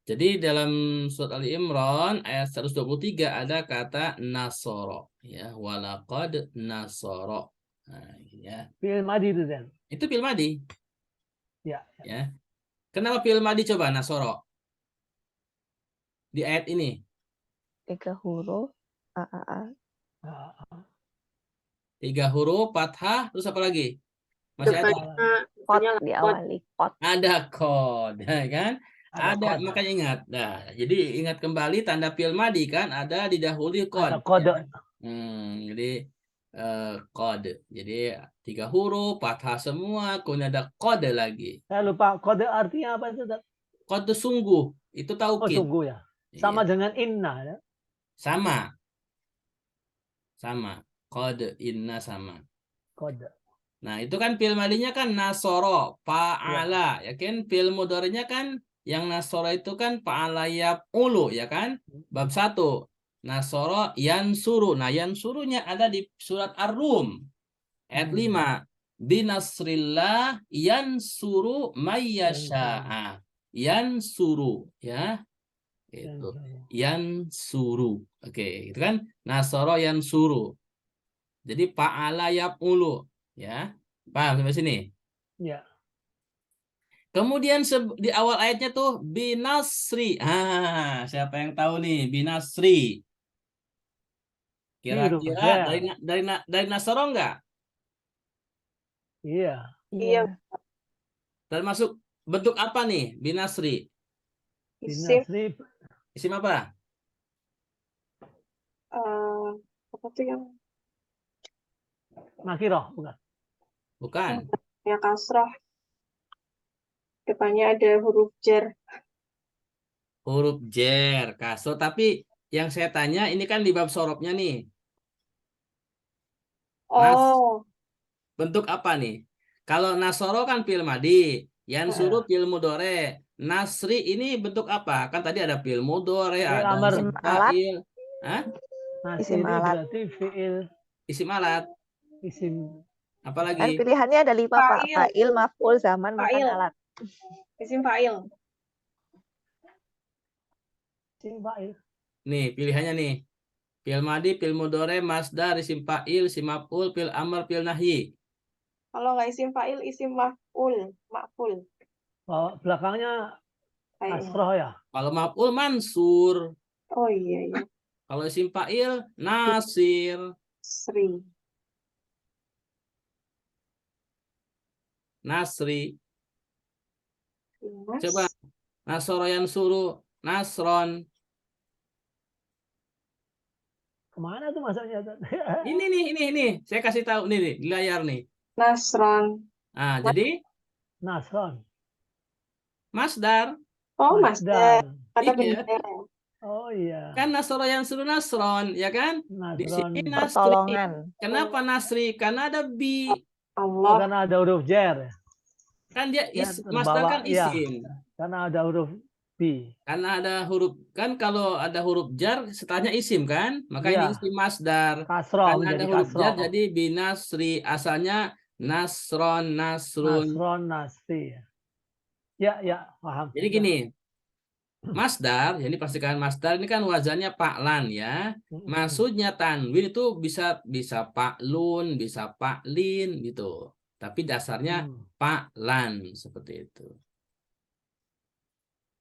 Speaker 1: Jadi dalam surat Ali Imran ayat 123 ada kata nasoro ya, walaqad nasoro. Nah, ya.
Speaker 3: Fi'il madi itu kan.
Speaker 1: Itu fi'il madi.
Speaker 3: Ya.
Speaker 1: Ya. Kenapa fi'il madi coba nasoro? Di ayat ini.
Speaker 2: 3 huruf A.
Speaker 1: 3 huruf fathah, terus apa lagi? Masih ada?
Speaker 2: Kot diawali kot.
Speaker 1: Ada kod, ya kan? Ada, makanya ingat. Nah, jadi ingat kembali tanda fi'il madi kan ada didahului kod.
Speaker 3: Ada kode.
Speaker 1: Jadi kode. Jadi 3 huruf fathah semua, kemudian ada kode lagi.
Speaker 3: Saya lupa kode artinya apa itu?
Speaker 1: Kode sungguh itu
Speaker 3: Oh,
Speaker 1: taukid.
Speaker 3: sungguh ya. Sama dengan inna ya.
Speaker 1: Sama. Kode inna sama.
Speaker 3: Kode.
Speaker 1: Nah, itu kan fi'il madinya kan nasoro, fa'ala, ya kan? Fi'il mudhari'nya kan yang nasoro itu kan fa'ala yaf'ulu, ya kan? Bab 1. Nasoro yansuru. Nah, yansurunya ada di surat Ar-Rum. Ayat 5. Binasrillah yansuru mayyasha'a. Yansuru, ya. Itu. Yansuru. Oke, itu kan nasoro yansuru. Jadi fa'ala yaf'ulu. Ya, paham sampai sini?
Speaker 3: Ya.
Speaker 1: Kemudian di awal ayatnya tuh binasri. Siapa yang tahu nih binasri? Kira-kira dari Nasoro enggak?
Speaker 3: Iya.
Speaker 1: Termasuk bentuk apa nih binasri?
Speaker 3: Binasri.
Speaker 1: Isim apa?
Speaker 5: Apa tuh yang
Speaker 3: Nakiroh, bukan?
Speaker 1: Bukan.
Speaker 5: ya kasroh. Depannya ada huruf jar.
Speaker 1: Huruf jer, kasro. Tapi yang saya tanya ini kan di bab sorobnya nih.
Speaker 5: Oh.
Speaker 1: Bentuk apa nih? Kalau nasoro kan fi'il madi, yansuru fi'il mudhari. Nasri ini bentuk apa? Kan tadi ada fi'il mudhari, ada isim fa'il.
Speaker 3: Isim alat. Berarti fi'il.
Speaker 1: Isim alat.
Speaker 3: Isim.
Speaker 1: Apalagi?
Speaker 2: Kan pilihannya ada 5 Pak. Fa'il, maf'ul, zaman, makan, alat.
Speaker 5: Isim fa'il.
Speaker 3: Isim fa'il.
Speaker 1: Nih pilihannya nih. Fi'il madi, fi'il mudhari, masdar, isim fa'il, isim maf'ul, fi'il amr, fi'il nahyi.
Speaker 5: Kalau nggak isim fa'il, isim maf'ul.
Speaker 3: Belakangnya kasroh ya.
Speaker 1: Kalau maf'ul mansur.
Speaker 5: Oh iya.
Speaker 1: Kalau isim fa'il nasir. Nasri. Coba nasoro yansuru, nasron.
Speaker 3: Kemana tuh masuknya?
Speaker 1: Ini. Saya kasih tahu nih di layar nih.
Speaker 5: Nasron.
Speaker 1: Nah, jadi
Speaker 3: Nasron.
Speaker 1: masdar.
Speaker 5: Oh, Masdar. Kata
Speaker 1: Iya.
Speaker 5: benda.
Speaker 3: Oh iya.
Speaker 1: Kan nasoro yang suruh nasron, ya kan? Di
Speaker 3: Nasron.
Speaker 1: sini nasri.
Speaker 2: Pertolongan.
Speaker 1: Kenapa nasri? Karena ada bi.
Speaker 3: Oh,
Speaker 5: Allah.
Speaker 3: karena ada huruf jer.
Speaker 1: Kan dia
Speaker 3: Ya,
Speaker 1: masdar
Speaker 3: terbawa,
Speaker 1: kan
Speaker 3: ya.
Speaker 1: isim.
Speaker 3: Karena ada huruf B.
Speaker 1: Karena ada huruf, kan kalau ada huruf jar setelahnya isim kan? Maka ini
Speaker 3: Iya.
Speaker 1: isim masdar.
Speaker 3: Kasroh
Speaker 1: Karena
Speaker 3: menjadi
Speaker 1: ada huruf jar
Speaker 3: kasroh.
Speaker 1: jadi binasri. Asalnya nasron, nasrun.
Speaker 3: Nasron, nasri. Ya, ya, paham.
Speaker 1: Jadi gini, masdar, jadi pastikan masdar ini kan wazannya pa'lan ya. Maksudnya tanwin itu bisa pa'lun, bisa pa'lin gitu. Tapi dasarnya pa'lan seperti itu.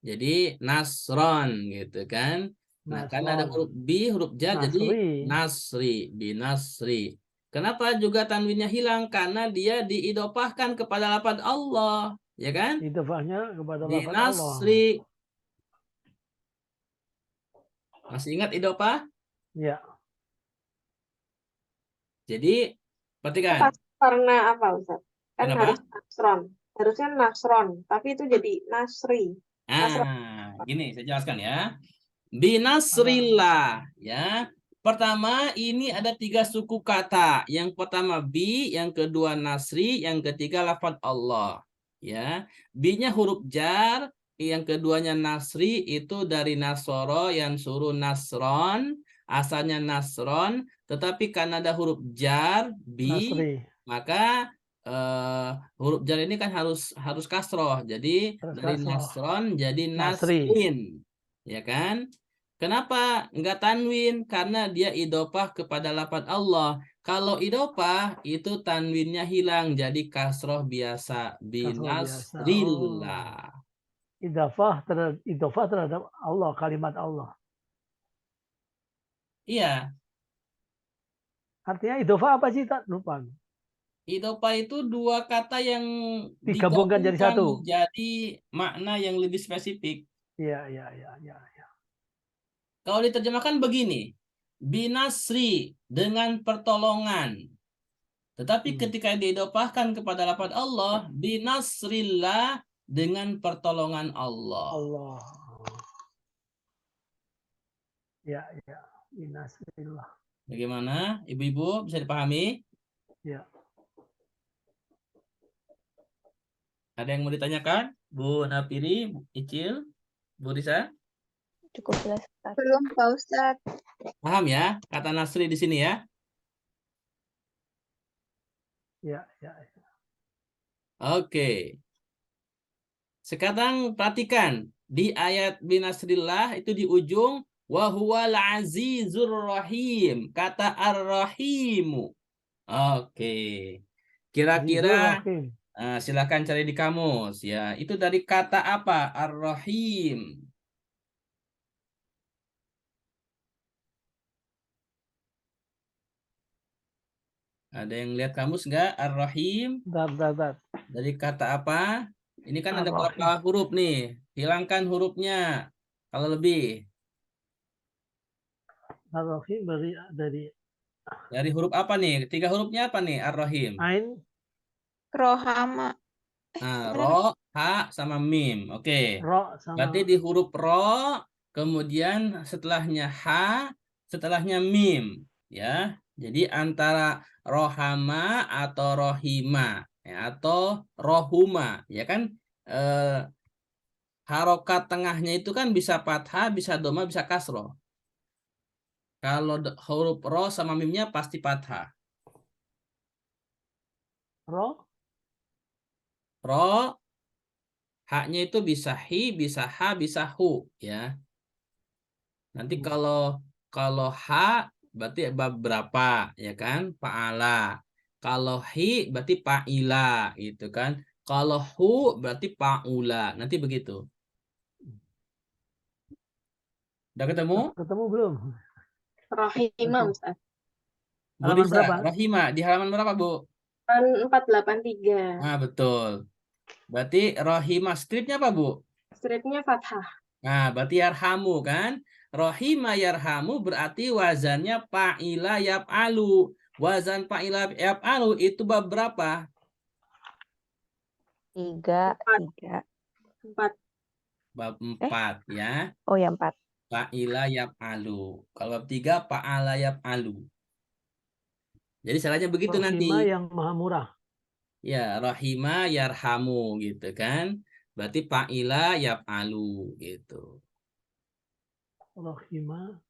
Speaker 1: Jadi nasron gitu kan. Nah, karena ada huruf bi, huruf jar jadi nasri, binasri. Kenapa juga tanwinnya hilang? Karena dia diidopahkan kepada lafaz Allah, ya kan?
Speaker 3: Idofahnya kepada lafaz Allah.
Speaker 1: Binasri. Masih ingat idopah?
Speaker 3: Ya.
Speaker 1: Jadi, perhatikan.
Speaker 5: Karena apa, Ustaz? Kan
Speaker 1: Kenapa?
Speaker 5: harus Nasron. Harusnya Nasron, tapi itu jadi Nasri.
Speaker 1: Gini saya jelaskan ya. Binasrillah ya. Pertama ini ada 3 suku kata. Yang pertama bi, yang kedua nasri, yang ketiga lafaz Allah. Ya, bi-nya huruf jar, yang keduanya nasri itu dari nasoro yang suruh nasron, asalnya nasron, tetapi karena ada huruf jar bi,
Speaker 3: Nasri.
Speaker 1: maka huruf jar ini kan harus kasroh. Jadi
Speaker 3: Harus
Speaker 1: dari
Speaker 3: kasroh.
Speaker 1: nasron jadi
Speaker 3: Nasri.
Speaker 1: nasrin. Ya kan? Kenapa enggak tanwin? Karena dia idopah kepada lafaz Allah. Kalau idopah itu tanwinnya hilang jadi kasroh biasa. Binasrillah.
Speaker 3: Idofah terhadap Allah, kalimat Allah.
Speaker 1: Iya.
Speaker 3: Artinya idofah apa sih? Tak lupa.
Speaker 1: Idopah itu 2 kata yang
Speaker 3: Digabungkan jadi satu.
Speaker 1: menjadi makna yang lebih spesifik.
Speaker 3: Iya.
Speaker 1: Kalau diterjemahkan begini, binasri dengan pertolongan. Tetapi ketika diidopahkan kepada lafaz Allah, binasrillah dengan pertolongan Allah.
Speaker 3: Allah. Ya. Binasrillah.
Speaker 1: Bagaimana, ibu-ibu bisa dipahami?
Speaker 3: Ya.
Speaker 1: Ada yang mau ditanyakan? Bu Napiri, Bu Icil, Bu Risa?
Speaker 2: Cukup jelas, Ustaz.
Speaker 4: Belum, Pak Ustadz.
Speaker 1: Paham ya kata nasri di sini ya?
Speaker 3: Ya.
Speaker 1: Oke. Sekarang perhatikan di ayat binasrillah itu di ujung wa huwal azizur rahim, kata ar-rahimu. Oke. Kira-kira silakan cari di kamus ya. Itu dari kata apa? Ar-rahim. Ada yang lihat kamus nggak? Ar-rahim. Dari kata apa? Ini kan ada berapa huruf nih? Hilangkan hurufnya. Kalau lebih.
Speaker 3: Ar-Rahim dari
Speaker 1: Dari huruf apa nih? 3 hurufnya apa nih? Ar-rahim.
Speaker 3: Ain.
Speaker 4: Rohama.
Speaker 1: Nah, ro, ha, sama mim. Oke.
Speaker 3: Ro sama.
Speaker 1: Berarti di huruf ro, kemudian setelahnya ha, setelahnya mim. Ya. Jadi antara rohama atau rohima. Ya, atau rohuma. Ya kan? Harokat tengahnya itu kan bisa fathah, bisa doma, bisa kasroh. Kalau huruf ro sama mimnya pasti fathah. Ro, haknya itu bisa hi, bisa ha, bisa hu, ya. Nanti kalau ha berarti berapa, ya kan? Fa'ala. Kalau hi berarti fa'ila, gitu kan? Kalau hu berarti fa'ula. Nanti begitu. Udah ketemu?
Speaker 3: Ketemu belum?
Speaker 5: Rahimah, Ustaz.
Speaker 3: Halaman berapa?
Speaker 1: Rahima, di halaman berapa, Bu?
Speaker 5: 483.
Speaker 1: Nah, betul. Berarti rohimah stripnya apa, Bu?
Speaker 5: Stripnya fathah.
Speaker 1: Nah, berarti yarhamu kan? Rohimah yarhamu berarti wazannya fa'ila yaf'alu. Wazan fa'ila yaf'alu itu bab berapa?
Speaker 2: 3,
Speaker 5: Empat.
Speaker 2: 3.
Speaker 5: 4.
Speaker 1: Bab 4 ya.
Speaker 2: Oh ya 4.
Speaker 1: Fa'ila yaf'alu. Kalau bab 3 fa'ala yaf'alu. Jadi salahnya begitu nanti.
Speaker 3: Rahimah yang maha murah.
Speaker 1: Ya, rahima yarhamu gitu kan. Berarti fa'ila yaf'alu gitu.
Speaker 3: Rahimah.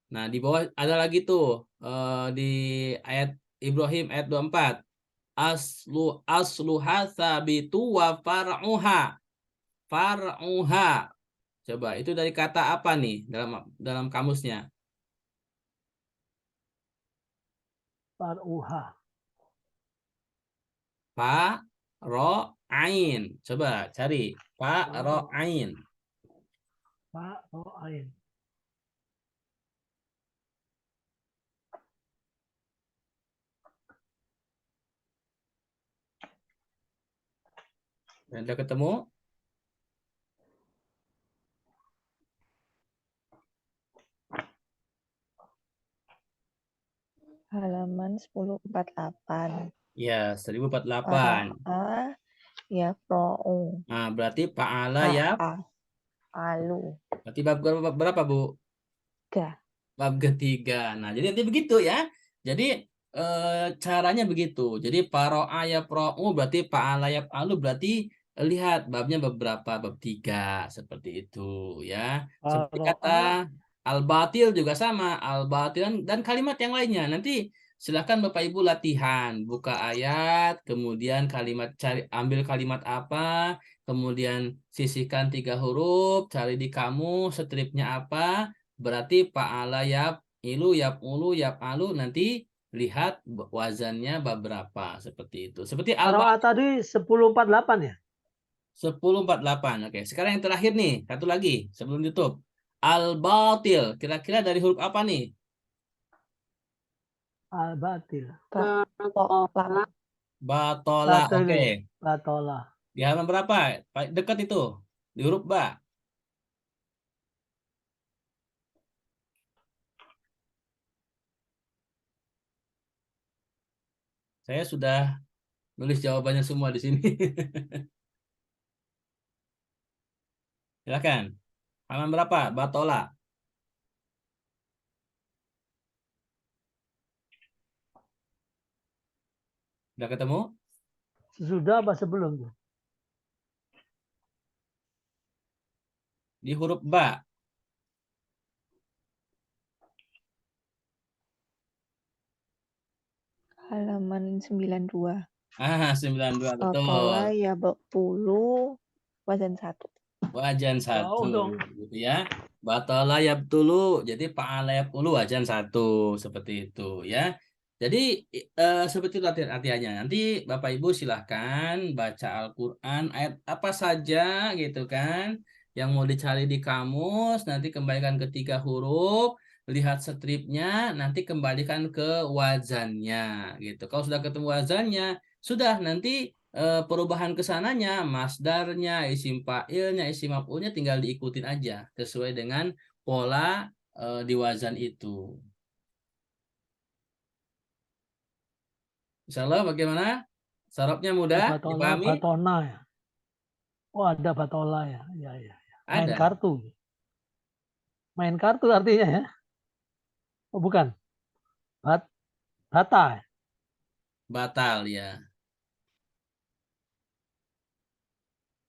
Speaker 1: Nah, di bawah ada lagi tuh di ayat Ibrahim ayat 24. Asluha sabitu wa far'uha. Far'uha. Coba itu dari kata apa nih dalam kamusnya?
Speaker 3: Far'uha.
Speaker 1: Fa ro ain. Coba cari fa ro ain.
Speaker 3: Fa'ro'ain.
Speaker 1: Udah ketemu?
Speaker 2: Halaman 1048.
Speaker 1: Ya, 1048.
Speaker 2: Fara'a yafra'u.
Speaker 1: Nah, berarti fa'ala ya.
Speaker 2: Alu.
Speaker 1: Berarti bab berapa, Bu?
Speaker 2: 3.
Speaker 1: Bab ketiga. Nah, jadi nanti begitu ya. Jadi caranya begitu. Jadi paro'a yafra'u berarti fa'ala yaf'alu berarti lihat babnya beberapa bab 3 seperti itu ya. Seperti kata al-batil juga sama, al-batil dan kalimat yang lainnya. Nanti silakan Bapak Ibu latihan, buka ayat, kemudian kalimat ambil kalimat apa, kemudian sisihkan 3 huruf, cari di kamus stripnya apa, berarti fa'ala yaf'ilu yaf'ulu yaf'alu nanti lihat wazannya beberapa seperti itu. Seperti
Speaker 3: Faro'a tadi 1048 ya?
Speaker 1: 1048. Oke, sekarang yang terakhir nih, satu lagi sebelum tutup. Al-batil, kira-kira dari huruf apa nih?
Speaker 3: Al-batil.
Speaker 5: Batola.
Speaker 1: Batola. Oke.
Speaker 3: Batola.
Speaker 1: Di halaman berapa? Dekat itu. Di huruf ba. Saya sudah nulis jawabannya semua di sini. Silakan. Halaman berapa? Batola. Sudah ketemu?
Speaker 3: Sesudah apa sebelum tuh?
Speaker 1: Di huruf ba.
Speaker 2: Halaman 92.
Speaker 1: 92 betul.
Speaker 2: Batola yab'ulu wazan 1.
Speaker 1: Wajan 1
Speaker 3: Jauh dong.
Speaker 1: gitu ya. Batola yabtulu. Jadi fa'ala yabtulu wajan 1 seperti itu ya. Jadi seperti itu latihannya. Nanti Bapak Ibu silahkan baca Al-Quran ayat apa saja gitu kan. Yang mau dicari di kamus, nanti kembalikan ke 3 huruf, lihat stripnya, nanti kembalikan ke wazannya gitu. Kalau sudah ketemu wazannya, sudah nanti perubahan kesananya, masdarnya, isim fa'ilnya, isim maf'ulnya tinggal diikutin aja sesuai dengan pola di wazan itu. Insya Allah bagaimana? Sarapnya mudah dipahami?
Speaker 3: Batona ya. Oh ada batola ya. Ya, ya. Main
Speaker 1: Ada.
Speaker 3: kartu. Main kartu artinya ya. Oh bukan. Bata ya.
Speaker 1: Batal ya.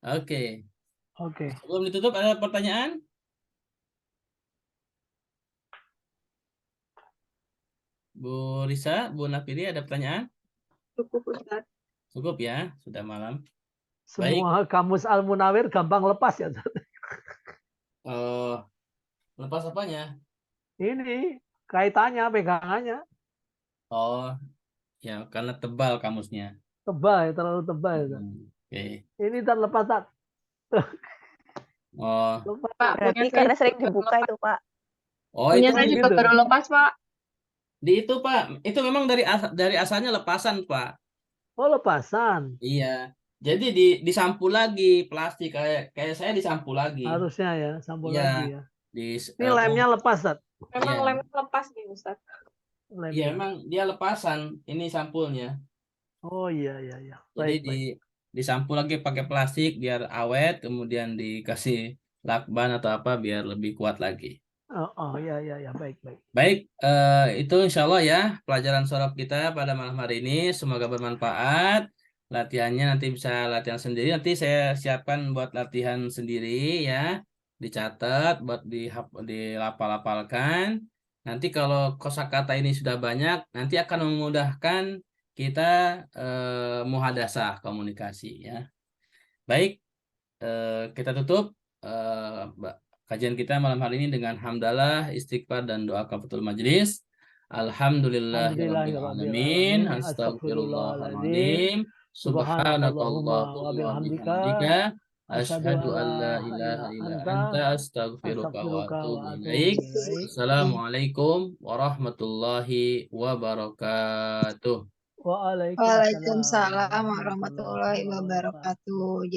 Speaker 1: Oke.
Speaker 3: Oke.
Speaker 1: Sebelum ditutup ada pertanyaan? Bu Risa, Bu Nafiri ada pertanyaan?
Speaker 5: Cukup, Ustaz.
Speaker 1: Cukup ya, sudah malam.
Speaker 3: Semua kamus Al-Munawir gampang lepas ya.
Speaker 1: Lepas apanya?
Speaker 3: Ini kaitannya, pegangannya.
Speaker 1: Oh, ya karena tebal kamusnya.
Speaker 3: Tebal, terlalu tebal.
Speaker 1: Oke.
Speaker 3: Ini terlepas tak.
Speaker 1: Oh,
Speaker 5: Pak,
Speaker 2: Berarti karena sering dibuka itu, Pak.
Speaker 1: oh
Speaker 5: punya
Speaker 1: itu
Speaker 5: saya juga
Speaker 3: gitu.
Speaker 5: baru lepas, Pak.
Speaker 1: di itu Pak, itu memang dari asalnya lepasan Pak.
Speaker 3: Oh lepasan.
Speaker 1: Iya. Jadi disampul lagi plastik kayak saya disampul lagi.
Speaker 3: Harusnya ya, sampul
Speaker 1: Iya.
Speaker 3: lagi ya.
Speaker 1: Di
Speaker 3: Ini lemnya lepas, Tat.
Speaker 5: Memang
Speaker 1: Iya.
Speaker 5: lemnya lepas nih Ustaz.
Speaker 3: Lemnya.
Speaker 1: Iya, memang dia lepasan. Ini sampulnya.
Speaker 3: Oh iya iya iya.
Speaker 1: Jadi
Speaker 3: Baik.
Speaker 1: disampul lagi pakai plastik biar awet, kemudian dikasih lakban atau apa biar lebih kuat lagi.
Speaker 3: Oh iya iya iya baik.
Speaker 1: Baik, itu insya Allah ya pelajaran sorab kita pada malam hari ini. Semoga bermanfaat. Latihannya nanti bisa latihan sendiri. Nanti saya siapkan buat latihan sendiri ya. Dicatat, buat dilapal-lapalkan. Nanti kalau kosakata ini sudah banyak, nanti akan memudahkan kita muhadasah komunikasi ya. Baik, kita tutup kajian kita malam hari ini dengan hamdalah, istighfar dan doa kafatul majlis. Alhamdulillahirrabbilalamin. Astagfirullahaladzim. Subhanakallahumma wa bihamdika. Asyhadu an la ilaha illa anta astaghfiruka wa atubu ilaik. Assalamualaikum warahmatullahi wabarakatuh.
Speaker 3: Waalaikumsalam
Speaker 4: Waalaikumsalam warahmatullahi wabarakatuh.